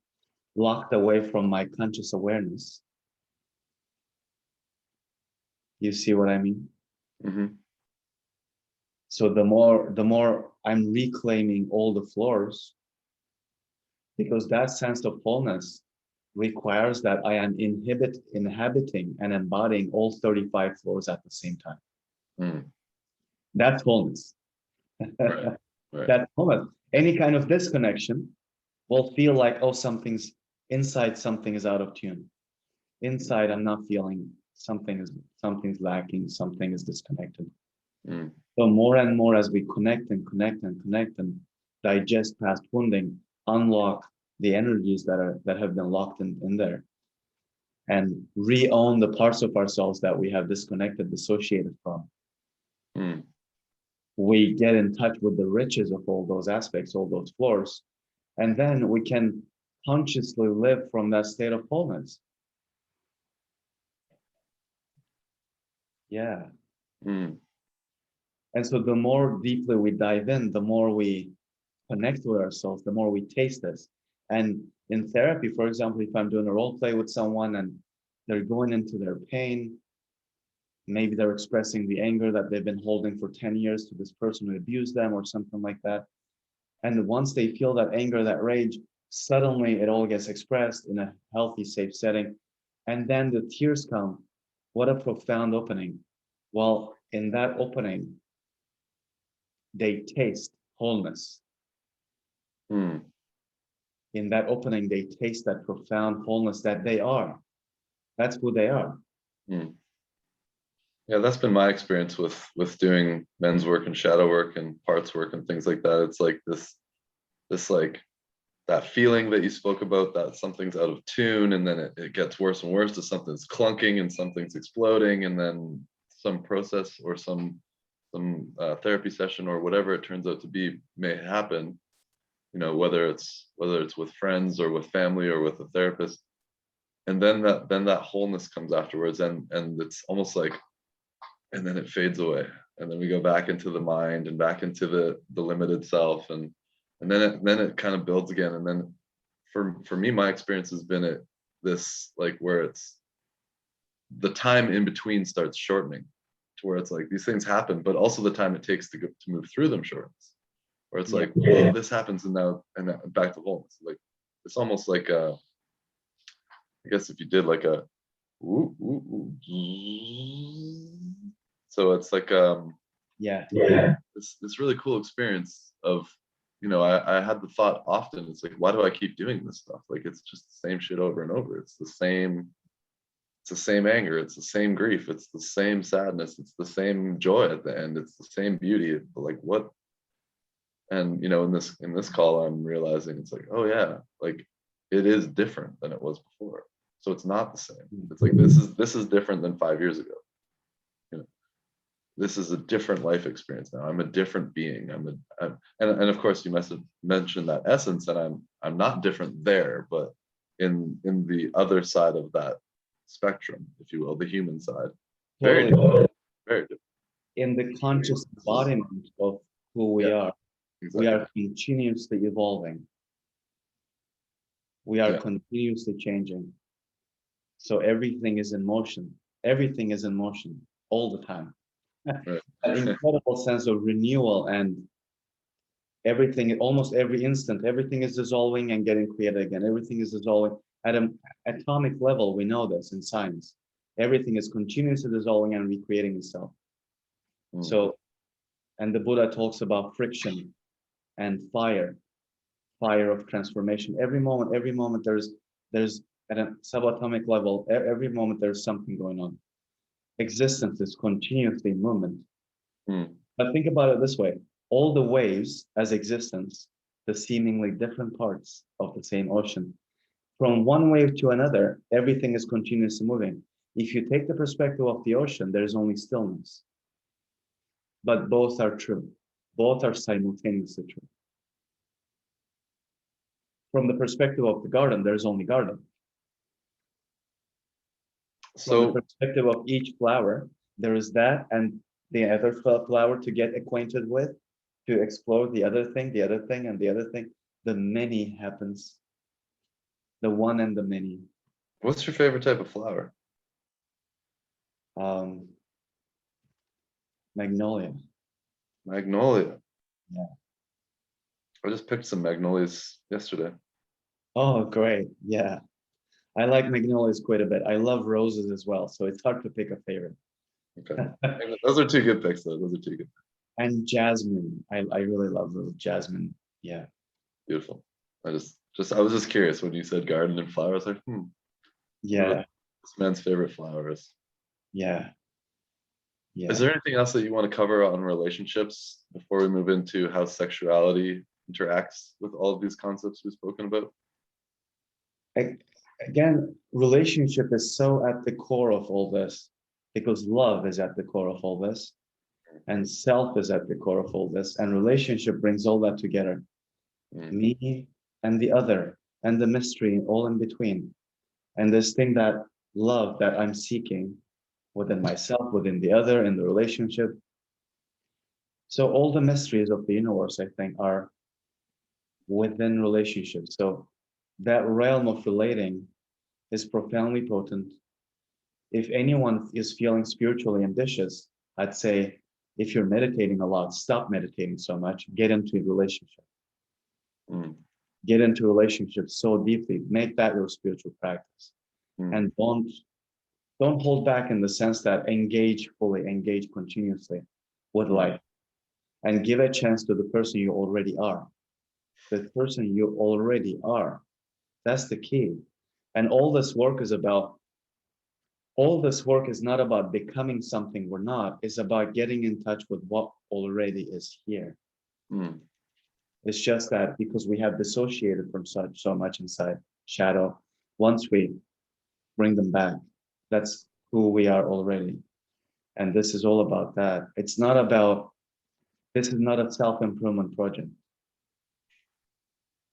Locked away from my conscious awareness. You see what I mean? Mm-hmm. So the more I'm reclaiming all the floors, because that sense of wholeness requires that I am inhabiting and embodying all 35 floors at the same time. Mm. That's wholeness. Right. Right. That's wholeness. Any kind of disconnection will feel like, oh, something's out of tune. Inside, I'm not feeling something's lacking, something is disconnected. Mm. So more and more as we connect and digest past wounding, unlock the energies that have been locked in there, and re-own the parts of ourselves that we have disconnected, dissociated from. Mm. We get in touch with the riches of all those aspects, all those floors, and then we can consciously live from that state of wholeness. Yeah. Mm. And so the more deeply we dive in, the more we connect with ourselves, the more we taste this. And in therapy, for example, if I'm doing a role play with someone and they're going into their pain, maybe they're expressing the anger that they've been holding for 10 years to this person who abused them or something like that. And once they feel that anger, that rage, suddenly it all gets expressed in a healthy, safe setting. And then the tears come. What a profound opening. Well, in that opening, they taste wholeness. Mm. In that opening, they taste that profound wholeness that they are. That's who they are. Mm. Yeah, that's been my experience with doing men's work and shadow work and parts work and things like that. It's like this like that feeling that you spoke about, that something's out of tune, and then it gets worse and worse to something's clunking and something's exploding, and then some process or some therapy session or whatever it turns out to be may happen, you know, whether it's with friends or with family or with a therapist, and then that wholeness comes afterwards, and it's almost like, and then it fades away, and then we go back into the mind and back into the limited self, and then it kind of builds again. And then for me, my experience has been this, like, where it's the time in between starts shortening, to where it's like these things happen, but also the time it takes to move through them shortens, where it's like, well, this happens, and now back to wholeness. Like, it's almost like I guess if you did like a ooh, ooh, ooh, so it's like this really cool experience of, you know, I had the thought often, it's like, why do I keep doing this stuff? Like, it's just the same shit over and over. It's the same anger, it's the same grief, it's the same sadness, it's the same joy at the end, it's the same beauty. Like, what? And, you know, in this call, I'm realizing it's like, oh yeah, like, it is different than it was before. So it's not the same. It's like, this is different than 5 years ago. You know, this is a different life experience now. I'm a different being. And of course, you must have mentioned that essence, and I'm not different there, but in the other side of that spectrum, if you will, the human side, very Totally. different, very different. In the conscious embodiment of who we are, Exactly. we are continuously evolving. We are continuously changing. So everything is in motion. Everything is in motion all the time. Right. An incredible sense of renewal, and everything, almost every instant, everything is dissolving and getting created again. Everything is dissolving at an atomic level. We know this in science. Everything is continuously dissolving and recreating itself. So, and the Buddha talks about friction and fire of transformation. Every moment there's at a subatomic level, every moment there's something going on. Existence is continuously in movement. But think about it this way: all the waves as existence, the seemingly different parts of the same ocean, from one wave to another, everything is continuously moving. If you take the perspective of the ocean, there's only stillness. But both are true. Both are simultaneously true. From the perspective of the garden, there's only garden. From the perspective of each flower, there is that and the other flower to get acquainted with, to explore the other thing, and the other thing. The many happens. The one and the many. What's your favorite type of flower? Magnolia. Magnolia. Yeah. I just picked some magnolias yesterday. Oh, great. Yeah. I like magnolias quite a bit. I love roses as well, so it's hard to pick a favorite. Okay. Those are two good picks, though. Those are two good. And jasmine. I really love those jasmine. Yeah. Beautiful. I was just curious when you said garden and flowers. Like, Yeah. This man's favorite flowers. Yeah. Yeah. Is there anything else that you want to cover on relationships before we move into how sexuality interacts with all of these concepts we've spoken about? Again, relationship is so at the core of all this, because love is at the core of all this, and self is at the core of all this, and relationship brings all that together. Me and the other, and the mystery all in between, and this thing, that love that I'm seeking within myself, within the other, in the relationship. So all the mysteries of the universe, I think, are within relationships. So that realm of relating is profoundly potent. If anyone is feeling spiritually ambitious, I'd say, if you're meditating a lot, stop meditating so much, get into a relationship. Get into relationships so deeply, make that your spiritual practice. And don't hold back, in the sense that engage fully, engage continuously with life, and give a chance to the person you already are. The person you already are. That's the key. And all this work is not about becoming something we're not. It's about getting in touch with what already is here. It's just that because we have dissociated from so much inside shadow, once we bring them back, that's who we are already. And this is all about that. It's not about, this is not a self-improvement project,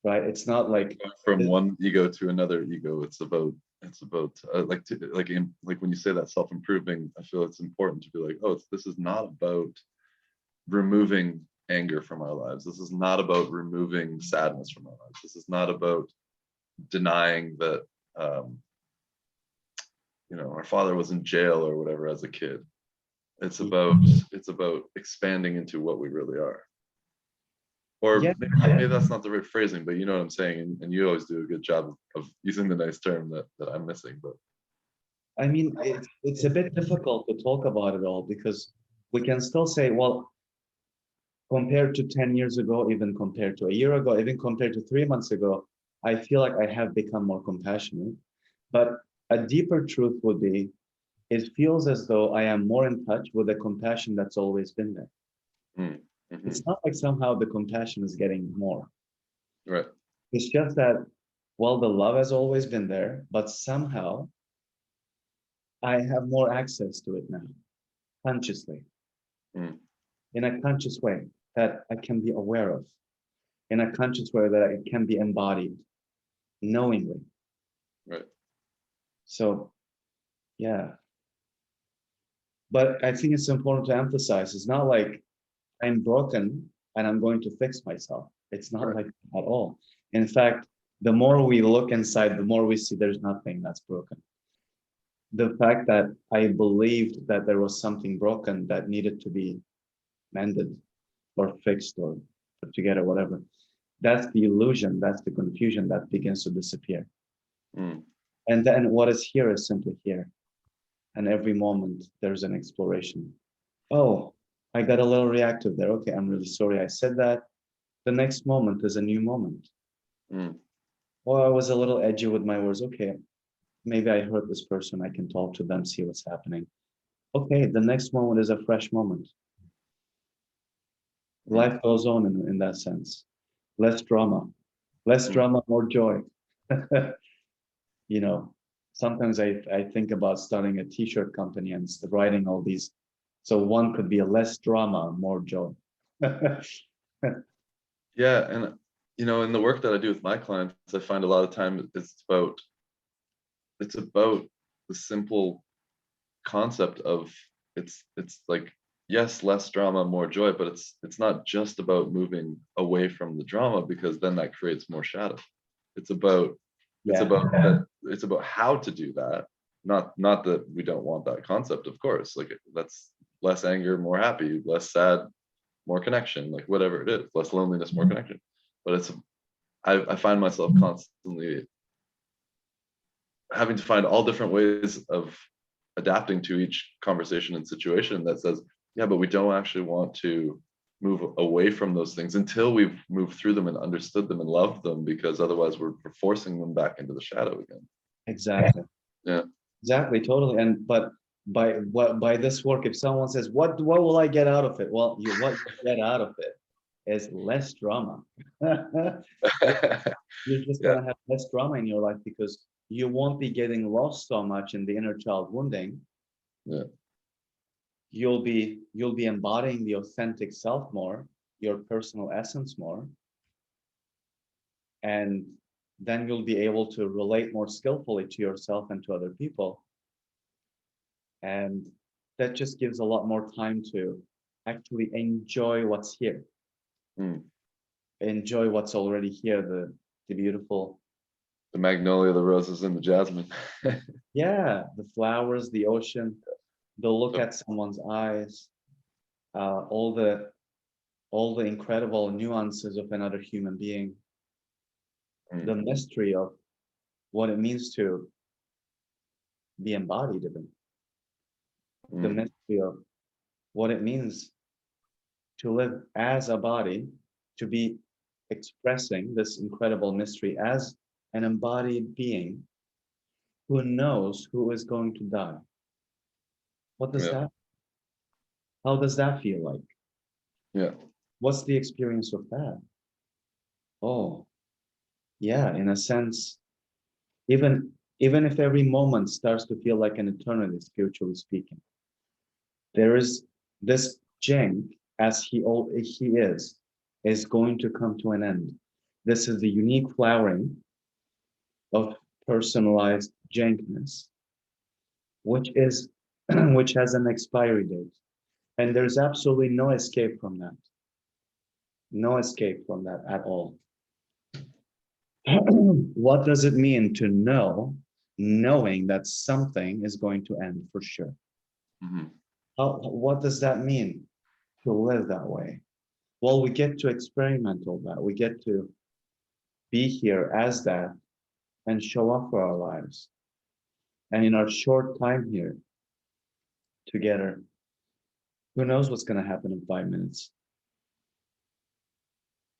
right? It's not like, From one ego to another ego. It's about like when you say that self-improving, I feel it's important to be like, oh, this is not about removing anger from our lives. This is not about removing sadness from our lives. This is not about denying that our father was in jail or whatever as a kid. It's about expanding into what we really are. Or yeah, maybe that's not the right phrasing, but you know what I'm saying, and you always do a good job of using the nice term that I'm missing. But I mean, it's a bit difficult to talk about it all because we can still say, well, compared to 10 years ago, even compared to a year ago, even compared to 3 months ago, I feel like I have become more compassionate. But a deeper truth would be, it feels as though I am more in touch with the compassion that's always been there. mm-hmm. It's not like somehow the compassion is getting more. Right. It's just that, well, the love has always been there, but somehow I have more access to it now, consciously, in a conscious way that I can be aware of, in a conscious way that it can be embodied knowingly. Right. So, yeah. But I think it's important to emphasize it's not like I'm broken and I'm going to fix myself. It's not Right. like that at all. In fact, the more we look inside, the more we see there's nothing that's broken. The fact that I believed that there was something broken that needed to be mended or fixed or put together, whatever. That's the illusion, that's the confusion that begins to disappear. And then what is here is simply here. And every moment there's an exploration. Oh, I got a little reactive there. Okay, I'm really sorry I said that. The next moment is a new moment. Oh, I was a little edgy with my words. Okay, maybe I hurt this person. I can talk to them, see what's happening. Okay, the next moment is a fresh moment. Life goes on in that sense. Less drama, more joy. You know, sometimes I think about starting a t-shirt company and writing all these. So one could be a less drama, more joy. Yeah, and in the work that I do with my clients, I find a lot of time it's about the simple concept of it's like, yes, less drama, more joy, but it's not just about moving away from the drama, because then that creates more shadow. It's about it's about how to do that. Not that we don't want that concept, of course. Like, that's less anger, more happy, less sad, more connection, like whatever it is, less loneliness, more connection. But I find myself constantly having to find all different ways of adapting to each conversation and situation that says, yeah, but we don't actually want to move away from those things until we've moved through them and understood them and loved them, because otherwise we're forcing them back into the shadow again. Exactly. Yeah. Exactly, totally. And but by this work, if someone says, what will I get out of it? Well, what you get out of it is less drama. You're just Yeah. gonna have less drama in your life because you won't be getting lost so much in the inner child wounding. Yeah. You'll be embodying the authentic self more, your personal essence more, and then you'll be able to relate more skillfully to yourself and to other people. And that just gives a lot more time to actually enjoy what's here. Enjoy what's already here, the beautiful, the magnolia, the roses, and the jasmine. yeah, the flowers, the ocean, the look at someone's eyes, all the incredible nuances of another human being, the mystery of what it means to be embodied even, the mystery of what it means to live as a body, to be expressing this incredible mystery as an embodied being who knows who is going to die. What does that, how does that feel like? Yeah. What's the experience of that? Oh, yeah, in a sense, even even if every moment starts to feel like an eternity, spiritually speaking, there is this Cenk, as he is going to come to an end. This is the unique flowering of personalized Cenkness, which is which has an expiry date. And there's absolutely no escape from that. No escape from that at all. What does it mean to know, knowing that something is going to end for sure? Mhm. What does that mean to live that way? Well, we get to experiment all that. We get to be here as that and show up for our lives. And in our short time here together, who knows what's going to happen in 5 minutes?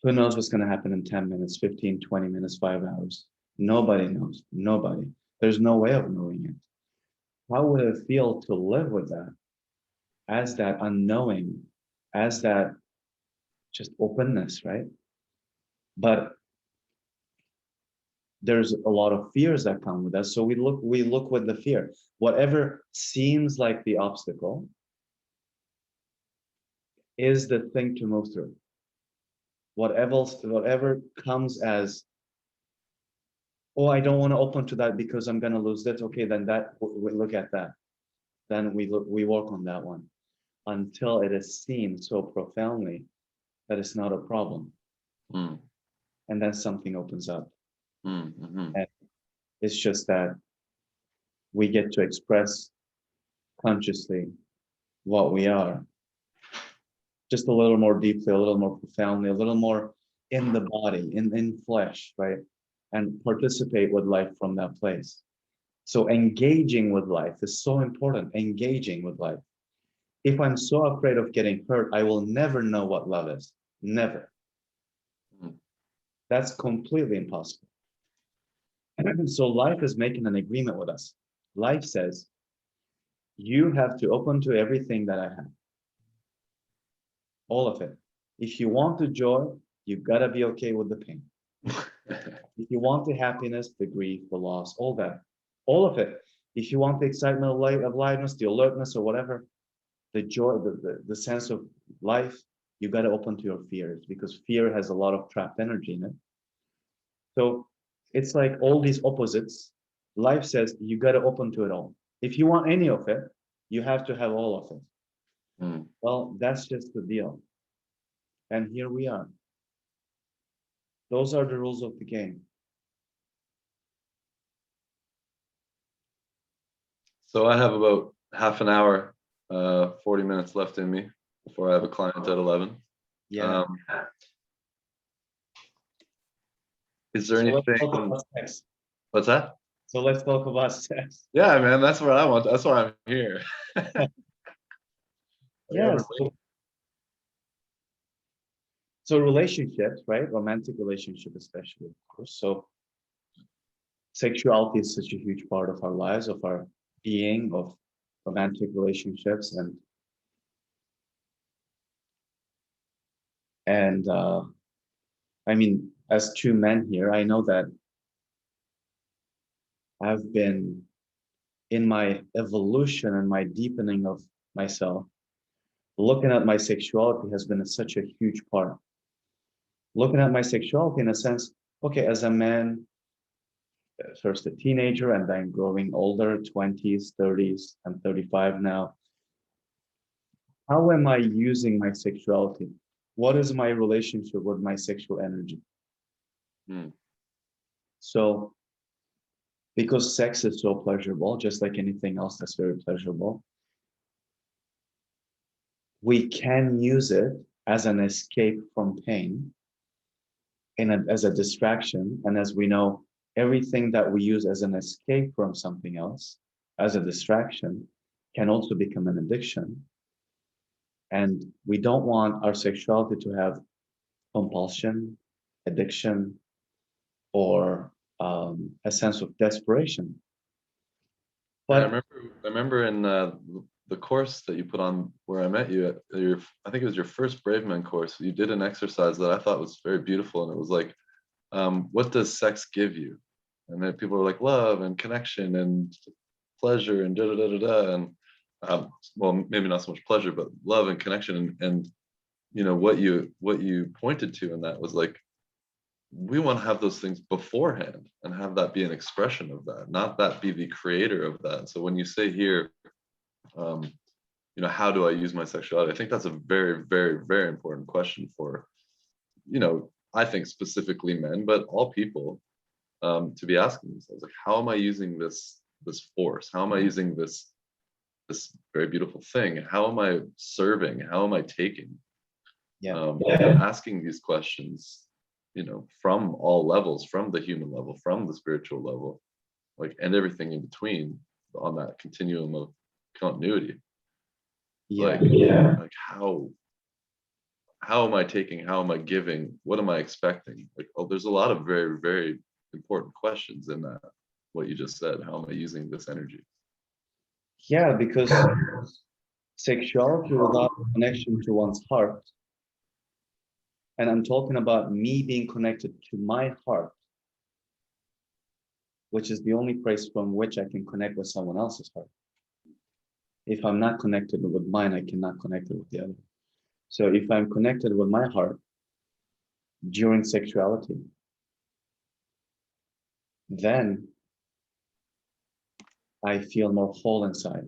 Who knows what's going to happen in 10 minutes, 15, 20 minutes, 5 hours? Nobody knows. Nobody. There's no way of knowing it. How would it feel to live with that as that unknowing, as that just openness, right? But there's a lot of fears that come with that. So we look with the fear. Whatever seems like the obstacle is the thing to move through. Whatever comes as, oh, I don't want to open to that because I'm gonna lose this. Okay, then that we look at that. Then we work on that one until it is seen so profoundly that it's not a problem. Mm. And then something opens up. Mhm. And it's just that we get to express consciously what we are, just a little more deeply, a little more profoundly, a little more in the body, in flesh, right? And participate with life from that place. So engaging with life is so important, engaging with life. If I'm so afraid of getting hurt, I will never know what love is. Never. Mm. That's completely impossible. So life is making an agreement with us. Life says, you have to open to everything that I have, all of it. If you want the joy, you gotta be okay with the pain. If you want the happiness, the grief, the loss, all of it. If you want the excitement of life, of aliveness, the alertness, or whatever, the joy, the sense of life, you got to open to your fears because fear has a lot of trapped energy in it. So it's like all these opposites. Life says you got to open to it all. If you want any of it, you have to have all of it. Mm. Well, that's just the deal. And here we are. Those are the rules of the game. So I have about half an hour, 40 minutes left in me before I have a client at 11. Yeah. Um, is there So let's talk anything? about sex. What's that? So let's talk about sex. Yeah, man, that's what I want. That's why I'm here. Are you Yeah. ever late? So relationships, right? Romantic relationship, especially, of course. So sexuality is such a huge part of our lives, of our being, of romantic relationships, and I mean, as two men here, I know that I've been in my evolution and my deepening of myself. Looking at my sexuality has been such a huge part. Looking at my sexuality in a sense, okay, as a man, first a teenager and then growing older, 20s, 30s, I'm 35 now. How am I using my sexuality? What is my relationship with my sexual energy? Mm. So, because sex is so pleasurable, just like anything else that's very pleasurable, we can use it as an escape from pain as a distraction. And as we know, everything that we use as an escape from something else, as a distraction, can also become an addiction. And we don't want our sexuality to have compulsion, addiction, or a sense of desperation. Yeah, But I remember in the course that you put on where I met you at your, I think it was your first Brave Men course. You did an exercise that I thought was very beautiful, and it was like what does sex give you? And then people are like, love and connection and pleasure and da da da da da. And well, maybe not so much pleasure, but love and connection. And you know, what you pointed to in that was like, we want to have those things beforehand and have that be an expression of that, not that be the creator of that. So when you say here, you know, how do I use my sexuality? I think that's a very, very, very important question for, you know, I think specifically men, but all people, to be asking themselves, like, how am I using this force? How am I using this very beautiful thing? How am I serving? How am I taking? Asking these questions, you know, from all levels, from the human level, from the spiritual level, like, and everything in between on that continuum of continuity. Like how am I taking? How am I giving? What am I expecting? Like, oh, there's a lot of very, very important questions in that, what you just said. How am I using this energy? Yeah, because sexuality without connection to one's heart, and I'm talking about me being connected to my heart, which is the only place from which I can connect with someone else's heart. If I'm not connected with mine, I cannot connect with the other. So if I'm connected with my heart during sexuality, then I feel more whole inside.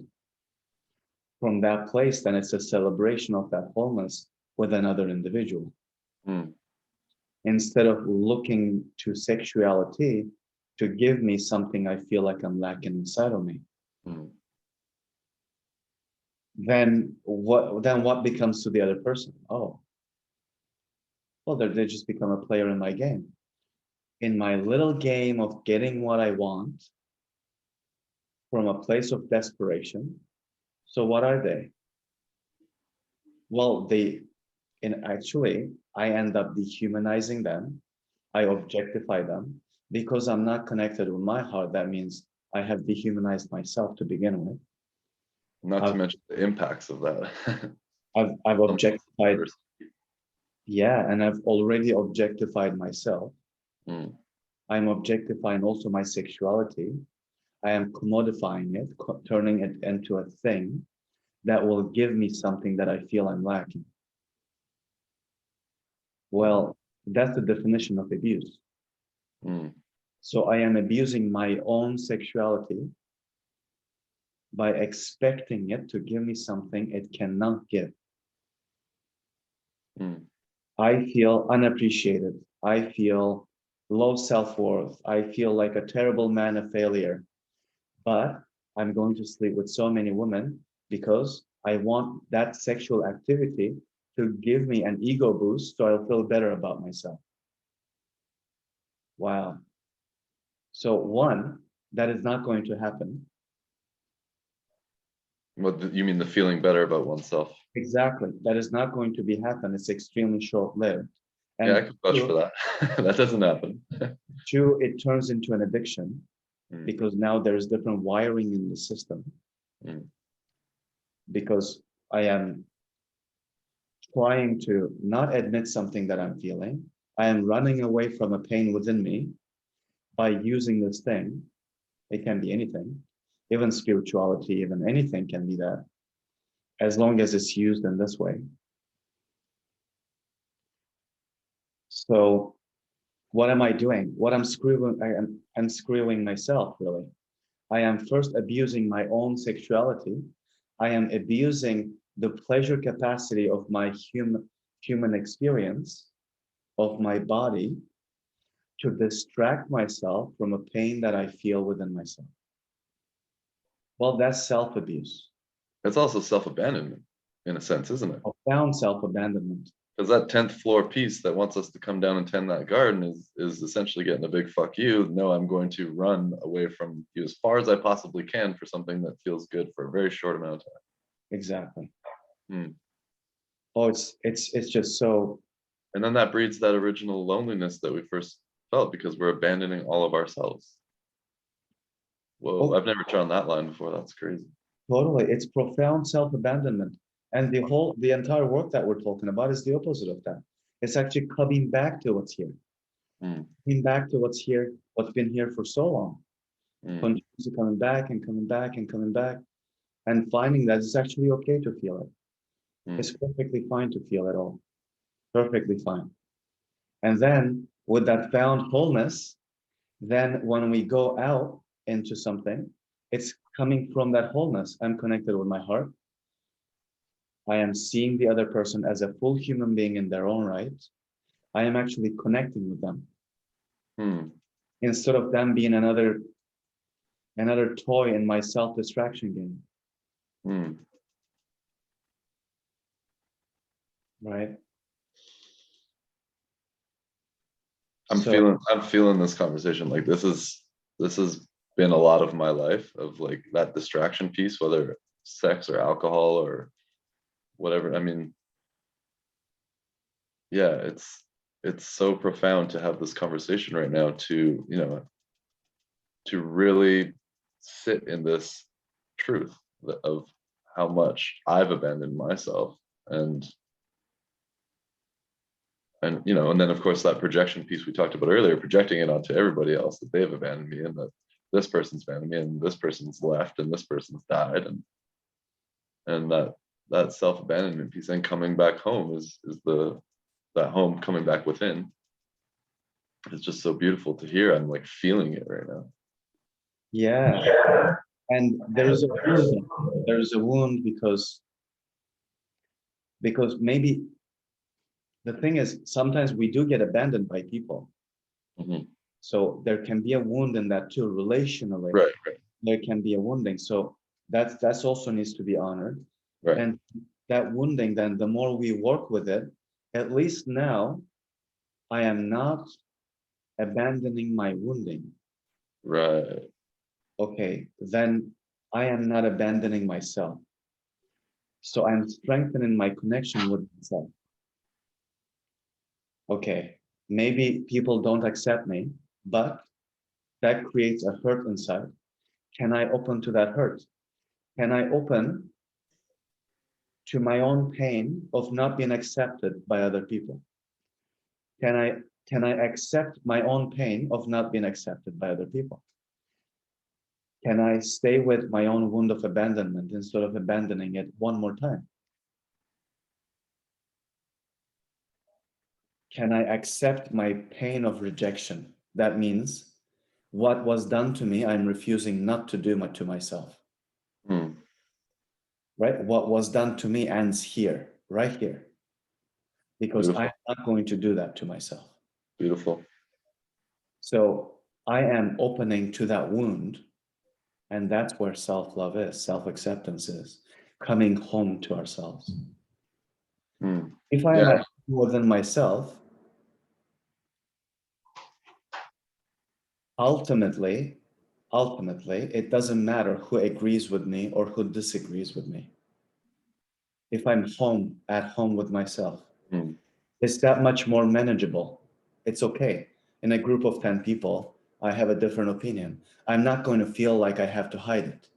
From that place, then it's a celebration of that wholeness with another individual. Instead of looking to sexuality to give me something I feel like I'm lacking inside of me. Then what becomes to the other person? Oh, well, they just become a player in my game. In my little game of getting what I want from a place of desperation. So what are they? Well, actually, I end up dehumanizing them. I objectify them because I'm not connected with my heart. That means I have dehumanized myself to begin with. Not to mention the impacts of that. I've objectified. Yeah, and I've already objectified myself. I'm objectifying also my sexuality. I am commodifying it, turning it into a thing that will give me something that I feel I'm lacking. Well, that's the definition of abuse. So I am abusing my own sexuality by expecting it to give me something it cannot give. I feel unappreciated. I feel low self-worth. I feel like a terrible man, a failure. But I'm going to sleep with so many women because I want that sexual activity to give me an ego boost so I'll feel better about myself. Wow. So one, that is not going to happen. What you mean, the feeling better about oneself? Exactly. That is not going to be happen. It's extremely short-lived. And yeah, I could vouch for that. That doesn't happen. Two, it turns into an addiction because now there's different wiring in the system. Because I am trying to not admit something that I'm feeling. I am running away from a pain within me by using this thing. It can be anything, even spirituality, even anything can be that, as long as it's used in this way. So what am I doing? What I'm screwing myself, really. I am first abusing my own sexuality. I am abusing the pleasure capacity of my human experience, of my body, to distract myself from a pain that I feel within myself. Well, that's self-abuse. It's also self-abandonment in a sense, isn't it? Profound self-abandonment. Because that 10th floor piece that wants us to come down and tend that garden is essentially getting a big fuck you. No, I'm going to run away from you as far as I possibly can for something that feels good for a very short amount of time. Exactly. Oh, it's just so. And then that breeds that original loneliness that we first felt because we're abandoning all of ourselves. Whoa, I've never drawn that line before. That's crazy. Totally. It's profound self-abandonment. And the entire work that we're talking about is the opposite of that. It's actually coming back to what's here. Mm, Coming back to what's here, what's been here for so long, mm, continuously coming back and coming back and coming back, and finding that it's actually okay to feel it. It's mm, perfectly fine to feel it all, perfectly fine. And then with that found wholeness, then when we go out into something, it's coming from that wholeness. I'm connected with my heart. I am seeing the other person as a full human being in their own right. I am actually connecting with them mm, instead of them being another toy in my self-distraction game, mm. right? I'm So feeling this conversation. Like this has been a lot of my life of like that distraction piece, whether sex or alcohol or whatever. I mean, yeah, it's so profound to have this conversation right now to, you know, to really sit in this truth of how much I've abandoned myself and you know, and then of course that projection piece we talked about earlier, projecting it onto everybody else that they've abandoned me and that this person's abandoned me and this person's left and this person's died and that self-abandonment piece and coming back home is the that home coming back within. It's just so beautiful to hear. I'm like feeling it right now. yeah, and there is a wound. There is a wound because maybe the thing is sometimes we do get abandoned by people. Mhm. So there can be a wound in that too, relationally. Right, right, There can be a wounding. So that's also needs to be honored. right, And that wounding, then the more we work with it, at least now I am not abandoning my wounding. right. Okay, then I am not abandoning myself. So I'm strengthening my connection with myself. Okay, maybe people don't accept me, but that creates a hurt inside. Can I open to that hurt? Can I open to my own pain of not being accepted by other people? Can I can I accept my own pain of not being accepted by other people? Can I stay with my own wound of abandonment instead of abandoning it one more time? Can I accept my pain of rejection? That means what was done to me, I'm refusing not to do to myself. Mm, Right? What was done to me ends here, right here, because I'm beautiful, not going to do that to myself. beautiful. So I am opening to that wound, and that's where self-love is, self-acceptance is, coming home to ourselves. Mm, If I am yeah. at home within myself, ultimately, it doesn't matter who agrees with me or who disagrees with me. If I'm at home with myself, Mm, it's that much more manageable. It's okay. In a group of 10 people, I have a different opinion. I'm not going to feel like I have to hide it.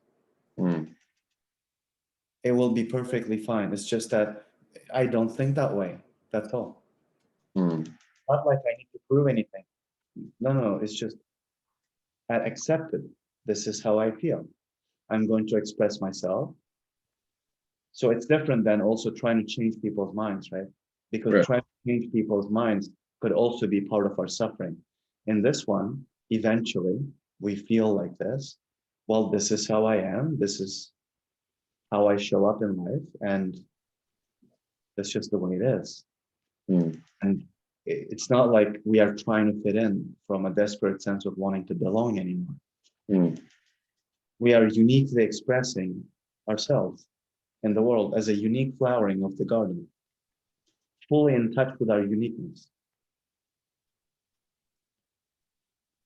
mm, It will be perfectly fine. It's just that I don't think that way. That's all. mm, Not like I need to prove anything. No. It's just I accepted. This is how I feel. I'm going to express myself. So it's different than also trying to change people's minds, right? Because right. trying to change people's minds could also be part of our suffering. In this one, eventually, we feel like this. Well, this is how I am. This is how I show up in life. And that's just the way it is. Mm, And it's not like we are trying to fit in from a desperate sense of wanting to belong anymore. mm, We are uniquely expressing ourselves in the world as a unique flowering of the garden, fully in touch with our uniqueness.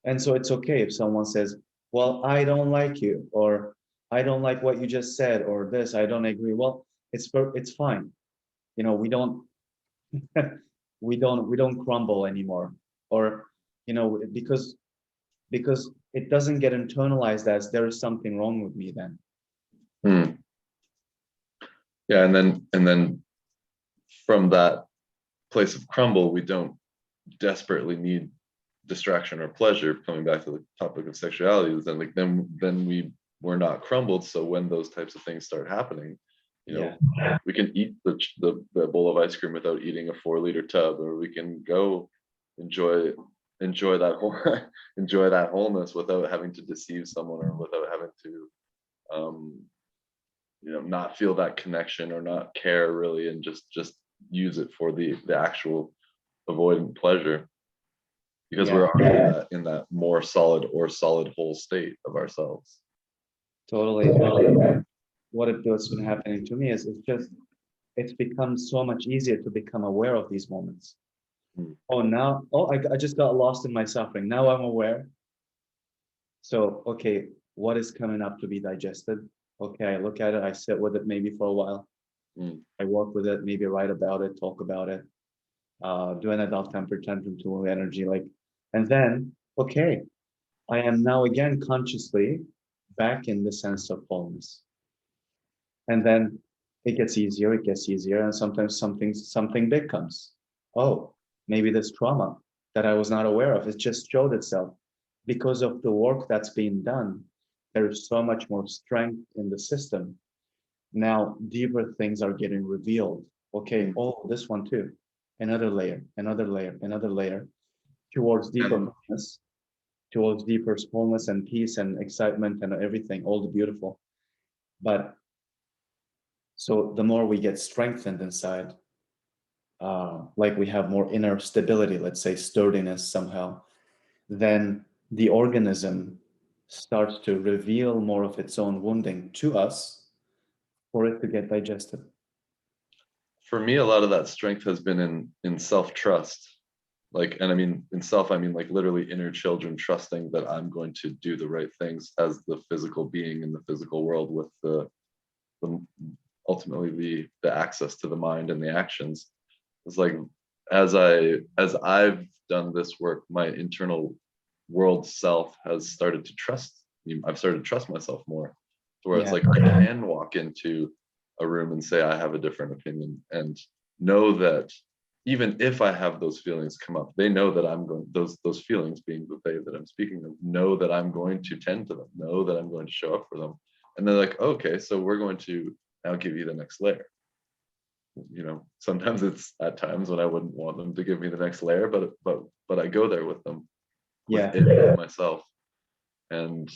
And so it's okay if someone says, well, I don't like you, or I don't like what you just said, or this, I don't agree. Well, it's fine. You know, we don't crumble anymore. Or, because it doesn't get internalized as there is something wrong with me then. mm. Yeah, and then from that place of crumble, we don't desperately need distraction or pleasure, coming back to the topic of sexuality, is then like then we're not crumbled. So when those types of things start happening, you know, we can eat the bowl of ice cream without eating a 4-liter tub, or we can go enjoy that whole enjoy that wholeness without having to deceive someone, or without having to you know, not feel that connection or not care really, and just use it for the actual avoidant pleasure, because Yeah, we're already in that more solid or solid whole state of ourselves. totally. What's been happening to me is it's become so much easier to become aware of these moments. Mm. I just got lost in my suffering. Now I'm aware. So, okay, what is coming up to be digested? Okay, I look at it, I sit with it maybe for a while. Mm. I work with it, maybe write about it, talk about it, do an adult temper tantrum to energy, like, and then, okay, I am now again consciously back in the sense of wholeness. And then it gets easier, and sometimes something big comes. Oh, maybe this trauma that I was not aware of, it just showed itself. Because of the work that's being done, there is so much more strength in the system. Now deeper things are getting revealed. Okay, Mm. oh, this one too. Another layer, another layer, another layer, towards deeper And wholeness, towards deeper wholeness and peace and excitement and everything, all the beautiful. But so the more we get strengthened inside, like we have more inner stability, let's say sturdiness somehow, then the organism starts to reveal more of its own wounding to us for it to get digested. for me, a lot of that strength has been in self-trust. Like, and I mean in self, I mean like literally inner children trusting that I'm going to do the right things as the physical being in the physical world, with the ultimately the access to the mind and the actions. It's like, as I've done this work, my internal world self has started to trust me. I've started to trust myself more, to where it's Yeah, like I can walk into a room and say I have a different opinion, and know that even if I have those feelings come up, they know that I'm going, those feelings being the they that I'm speaking of, know that I'm going to tend to them, know that I'm going to show up for them. And they're like, okay, so we're going to now give you the next layer. You know, sometimes it's at times when I wouldn't want them to give me the next layer, but I go there with them, yeah, with myself. And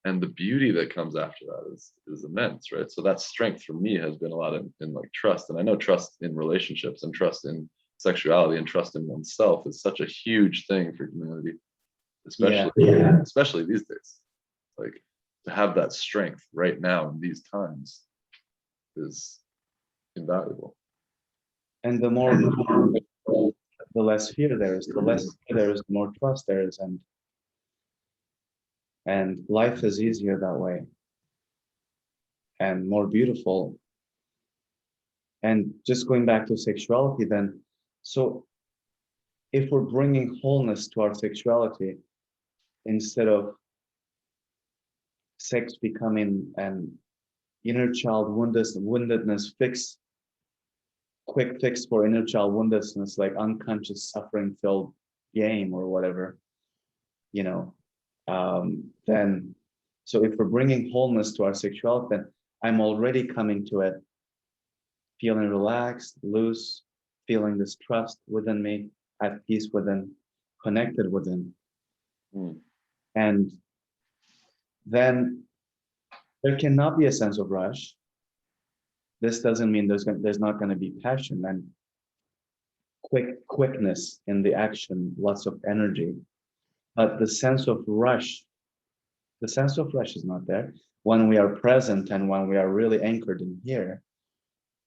the beauty that comes after that is immense, right? So that strength for me has been a lot in like trust. And I know trust in relationships and trust in sexuality and trust in oneself is such a huge thing for humanity, yeah. especially these days. Like, to have that strength right now in these times is invaluable. And the more, the less fear there is, the less fear there is, the more trust there is, and life is easier that way and more beautiful. And just going back to sexuality, then, so if we're bringing wholeness to our sexuality instead of sex becoming an inner child woundedness fix, quick fix for inner child woundedness, like unconscious suffering filled game or whatever, you know, then, so if we're bringing wholeness to our sexuality, then I'm already coming to it feeling relaxed, loose, feeling this trust within me, at peace within, connected within. Mm. And then there cannot be a sense of rush. This doesn't mean there's not going to be passion and quickness in the action, lots of energy. But the sense of rush is not there. When we are present and when we are really anchored in here,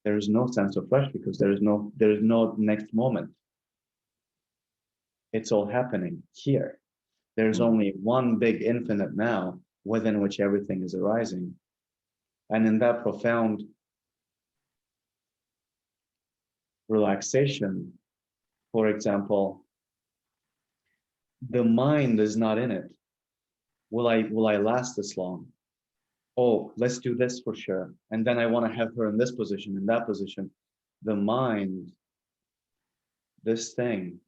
there is no sense of rush because there is no next moment. It's all happening here. There's Mm. only one big infinite now within which everything is arising. And in that profound relaxation, for example, the mind is not in it. Will I last this long? Oh, let's do this for sure. And then I want to have her in this position, in that position. The mind, this thing,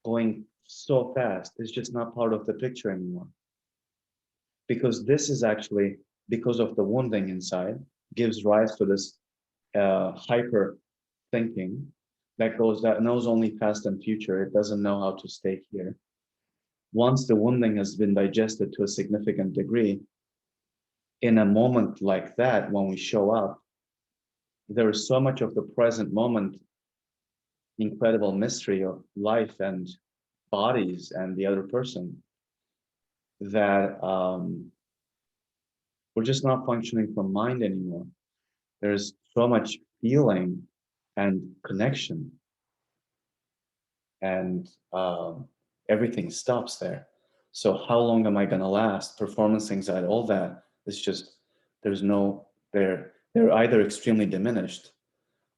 going so fast. It's just not part of the picture anymore. Because this is actually, because of the wounding inside, gives rise to this hyper thinking that knows only past and future. It doesn't know how to stay here. Once the wounding has been digested to a significant degree, in a moment like that, when we show up, there is so much of the present moment, incredible mystery of life and bodies and the other person, that we're just not functioning from mind anymore. There's so much feeling and connection, and everything stops there. So how long am I going to last? Performance anxiety, all that is just, there's no, they're either extremely diminished,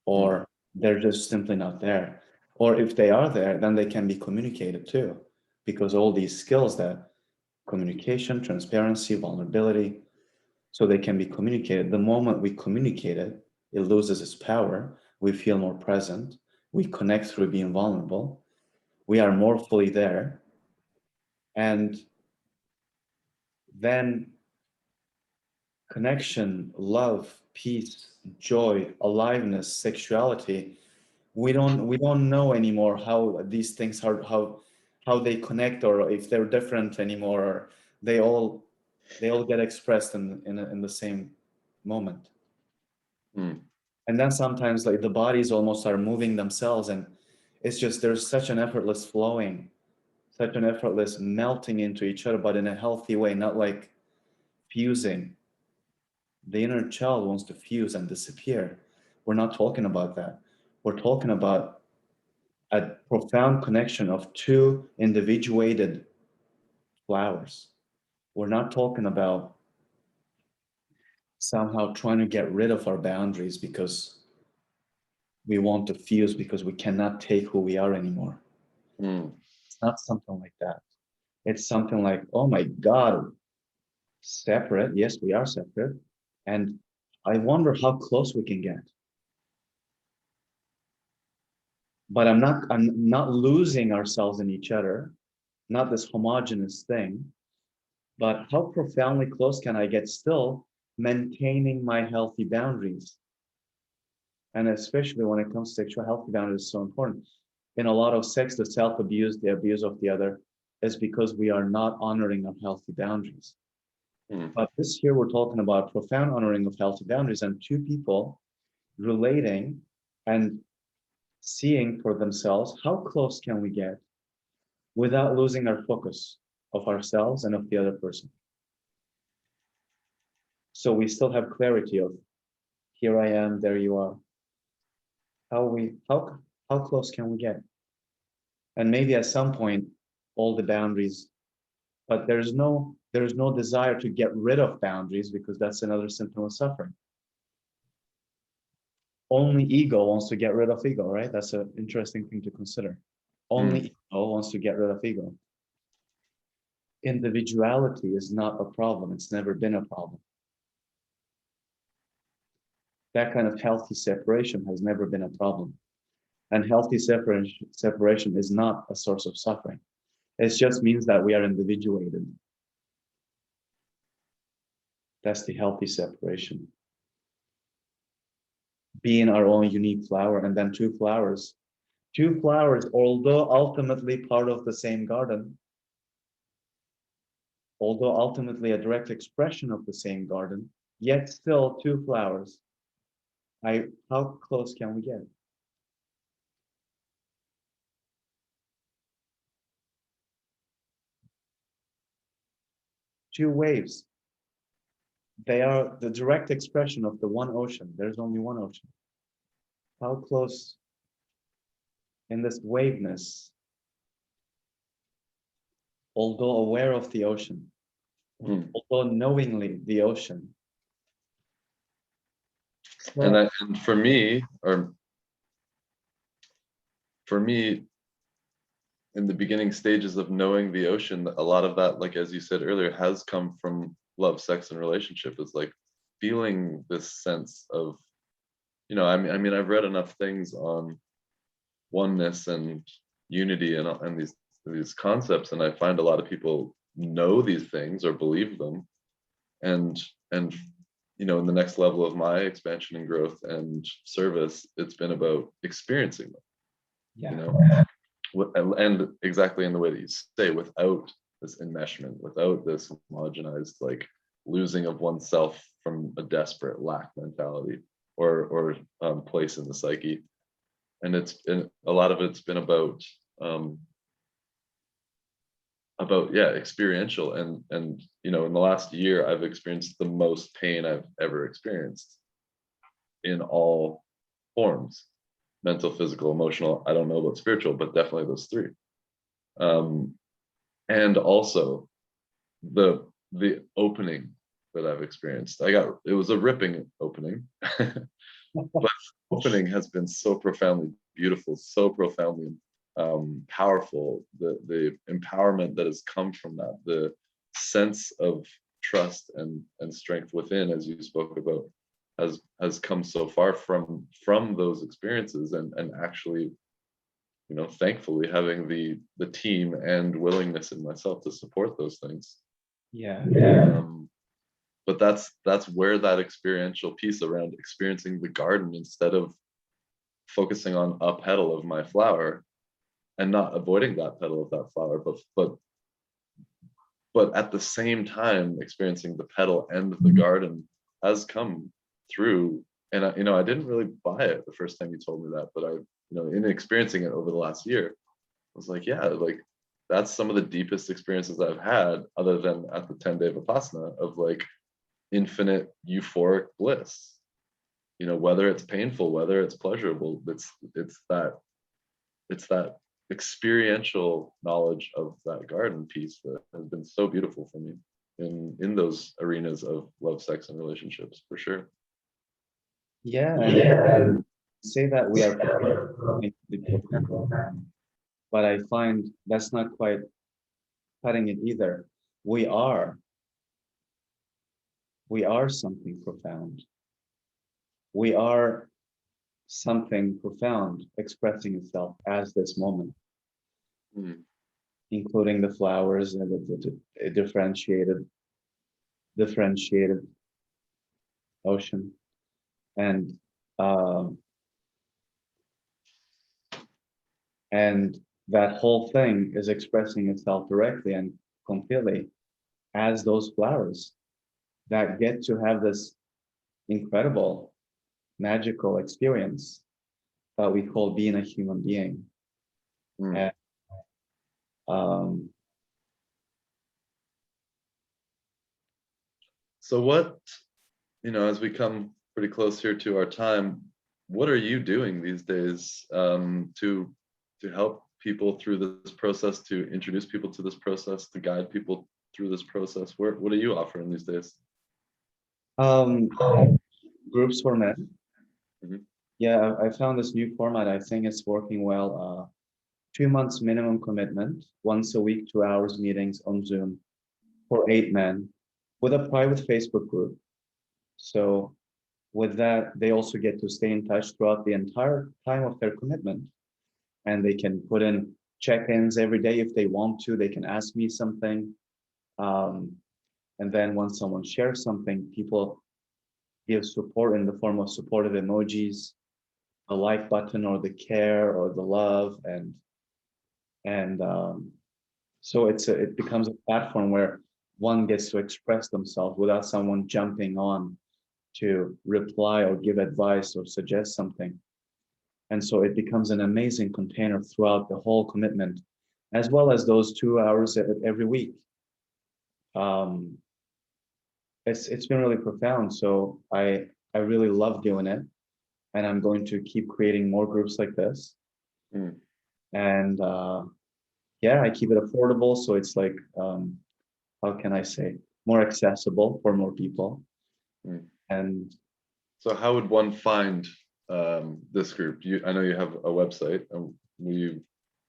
or they're just simply not there. Or if they are there, then they can be communicated too, because all these skills, that communication, transparency, vulnerability, so they can be communicated. The moment we communicate it, it loses its power. We feel more present. We connect through being vulnerable. We are more fully there. And then connection, love, peace, joy, aliveness, sexuality, we don't know anymore how these things are, how they connect, or if they're different anymore, or they all get expressed in the same moment. Mm. And then sometimes like the bodies almost are moving themselves, and it's just, there's such an effortless flowing, such an effortless melting into each other, but in a healthy way, not like fusing. The inner child wants to fuse and disappear. We're not talking about that. We're talking about a profound connection of two individuated flowers. We're not talking about somehow trying to get rid of our boundaries because we want to fuse, because we cannot take who we are anymore. Mm. It's not something like that. It's something like, oh my God, separate. Yes, we are separate. And I wonder how close we can get. But I'm not losing ourselves in each other, not this homogenous thing, but how profoundly close can I get, still maintaining my healthy boundaries? And especially when it comes to sexual, healthy boundaries is so important. In a lot of sex, the self-abuse, the abuse of the other, is because we are not honoring our healthy boundaries. Mm. But this here, we're talking about profound honoring of healthy boundaries, and two people relating and seeing for themselves how close can we get without losing our focus of ourselves and of the other person. So we still have clarity of, here I am, there you are. How close can we get? And maybe at some point, all the boundaries, but there's no desire to get rid of boundaries, because that's another symptom of suffering. Only ego wants to get rid of ego, right? That's an interesting thing to consider. Only ego wants to get rid of ego. Individuality is not a problem. It's never been a problem. That kind of healthy separation has never been a problem. And healthy separation is not a source of suffering. It just means that we are individuated. That's the healthy separation. Being our own unique flower, and then two flowers, although ultimately part of the same garden, although ultimately a direct expression of the same garden, yet still two flowers. How close can we get? Two waves. They are the direct expression of the one ocean. There's only one ocean. How close in this waveness, although aware of the ocean, Mm. although knowingly the ocean. And for me, in the beginning stages of knowing the ocean, a lot of that, like as you said earlier, has come from love, sex, and relationship. Is like feeling this sense of, I mean, I've read enough things on oneness and unity and these these concepts, and I find a lot of people know these things or believe them, and you know, in the next level of my expansion and growth and service, it's been about experiencing them, you know, and exactly in the way that you say, without this enmeshment, without this homogenized like losing of oneself from a desperate lack mentality or place in the psyche. And a lot of it's been about experiential, and you know, in the last year I've experienced the most pain I've ever experienced in all forms: mental, physical, emotional. I don't know about spiritual, but definitely those three. And also the opening that I've experienced. It was a ripping opening, but opening has been so profoundly beautiful, so profoundly powerful. The empowerment that has come from that, the sense of trust and strength within, as you spoke about, has come so far from those experiences, and actually, you know, thankfully having the team and willingness in myself to support those things. But that's where that experiential piece around experiencing the garden, instead of focusing on a petal of my flower and not avoiding that petal of that flower, but at the same time experiencing the petal and the garden, has come through. And I, you know, I didn't really buy it the first time you told me that, but I, you know, in experiencing it over the last year, I was like, yeah, like that's some of the deepest experiences I've had, other than at the 10-day Vipassana, of like infinite euphoric bliss. You know, whether it's painful, whether it's pleasurable, it's that experiential knowledge of that garden piece that has been so beautiful for me in those arenas of love, sex, and relationships, for sure. And say that we are, but I find that's not quite cutting it either. We are something profound. We are something profound expressing itself as this moment, including the flowers and the differentiated ocean, and that whole thing is expressing itself directly and completely as those flowers that get to have this incredible magical experience that we call being a human being. And so what, you know, as we come pretty close here to our time, what are you doing these days to help people through this process, to introduce people to this process, to guide people through this process? What are you offering these days? Groups for men. Yeah, I found this new format. I think it's working well. 2 months minimum commitment, once a week, 2 hours meetings on Zoom for 8 men with a private Facebook group. So with that, they also get to stay in touch throughout the entire time of their commitment. And they can put in check-ins every day if they want to. They can ask me something. And then once someone shares something, people give support in the form of supportive emojis, a like button, or the care, or the love, and so it becomes a platform where one gets to express themselves without someone jumping on to reply or give advice or suggest something. And so it becomes an amazing container throughout the whole commitment, as well as those 2 hours every week. It's been really profound. So I really love doing it, and I'm going to keep creating more groups like this. And yeah, I keep it affordable, so it's like, how can I say, more accessible for more people. And so how would one find this group? I know you have a website. Will you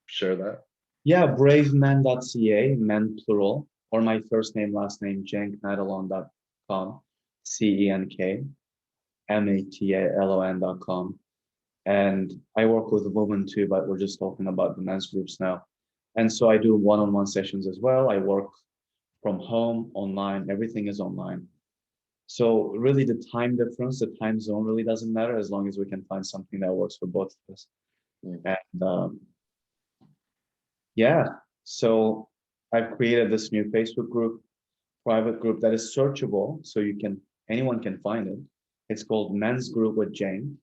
share that? Yeah, bravemen.ca, men plural, or my first name, last name, cenkmatalon.com, CENKMATALON.com. And I work with women too, but we're just talking about the men's groups now. And so I do one-on-one sessions as well. I work from home, online, everything is online. So really the time difference, the time zone really doesn't matter as long as we can find something that works for both of us. Mm. And yeah, so I've created this new Facebook group, private group that is searchable. So anyone can find it. It's called Men's Group with Jane,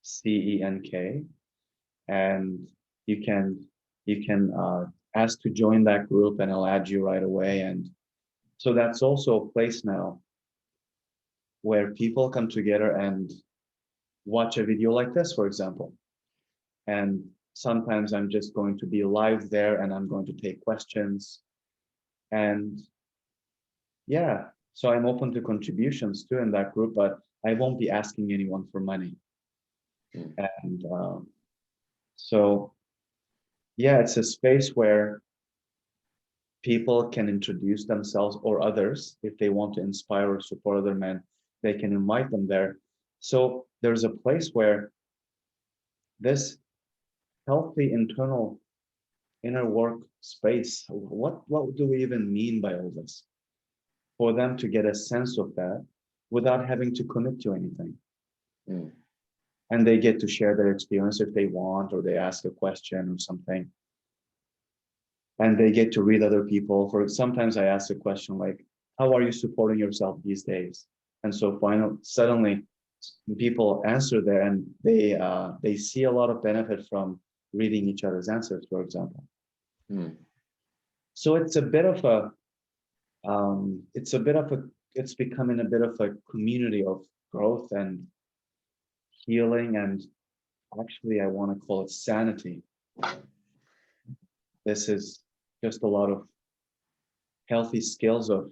CENK. And you can ask to join that group and I'll add you right away. And so that's also a place now where people come together and watch a video like this, for example. And sometimes I'm just going to be live there and I'm going to take questions. And yeah, so I'm open to contributions too in that group, but I won't be asking anyone for money. Mm. And so, yeah, it's a space where people can introduce themselves or others if they want to inspire or support other men. They can invite them there. So there's a place where this healthy internal inner work space, what do we even mean by all this? For them to get a sense of that without having to commit to anything. Mm. And they get to share their experience if they want, or they ask a question or something. And they get to read other people. Sometimes I ask a question like, how are you supporting yourself these days? And so suddenly people answer there and they see a lot of benefit from reading each other's answers, for example. Mm. So it's a bit of a it's becoming a bit of a community of growth and healing, and actually I want to call it sanity. This is just a lot of healthy skills of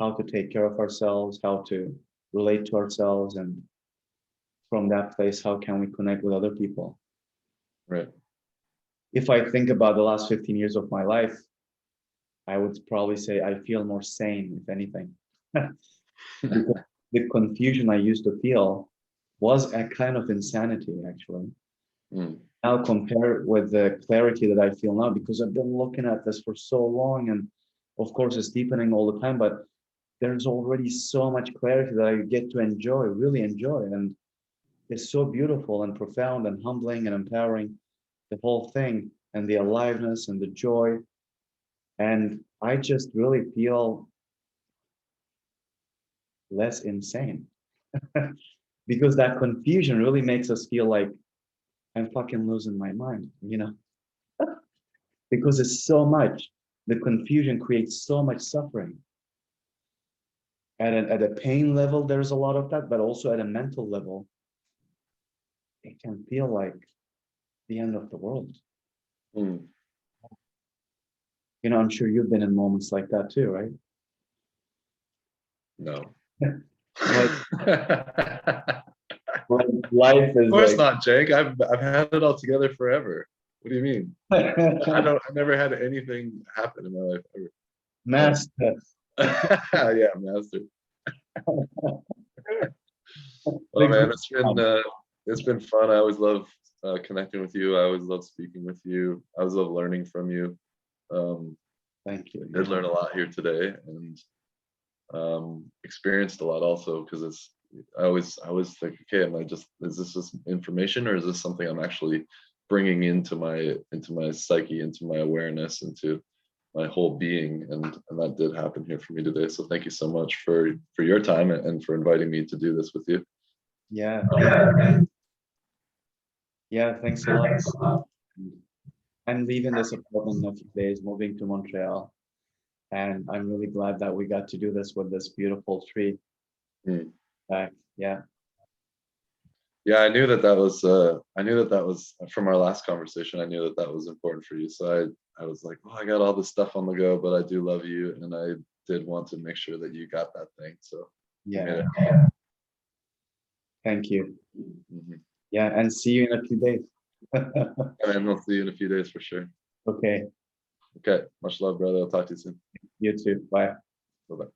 how to take care of ourselves, how to relate to ourselves, and from that place, how can we connect with other people? Right. If I think about the last 15 years of my life, I would probably say I feel more sane, if anything. Because the confusion I used to feel was a kind of insanity, actually. Mm. Now compare with the clarity that I feel now, because I've been looking at this for so long, and of course it's deepening all the time, but there's already so much clarity that I get to enjoy, really enjoy. And it's so beautiful and profound and humbling and empowering, the whole thing, and the aliveness and the joy. And I just really feel less insane because that confusion really makes us feel like I'm fucking losing my mind, because it's so much. The confusion creates so much suffering. At a pain level, there's a lot of that, but also at a mental level, it can feel like the end of the world. Mm. I'm sure you've been in moments like that too, right? No. Like Of when life is course like not, Jake. I've had it all together forever. What do you mean? I never had anything happen in my life ever. master. Yeah, master. Well, Big man, fan. it's been fun. I always love connecting with you. I always love speaking with you. I always love learning from you. Thank you. I did learn a lot here today, and experienced a lot also, because I always think, okay, is this just information, or is this something I'm actually bringing into my psyche, into my awareness, into my whole being? And that did happen here for me today. So thank you so much for your time and for inviting me to do this with you. Yeah. Yeah, thanks a lot. I'm leaving this apartment in a few days, moving to Montreal. And I'm really glad that we got to do this with this beautiful tree Mm. back. Yeah. Yeah, I knew that was from our last conversation. I knew that that was important for you. So I was like, well, I got all this stuff on the go, but I do love you, and I did want to make sure that you got that thing. So you made Yeah. it. Thank you. Mhm. Yeah. And see you in a few days. And we'll see you in a few days for sure. Okay. Okay, much love, brother. I'll talk to you soon. You too. Bye. Bye bye.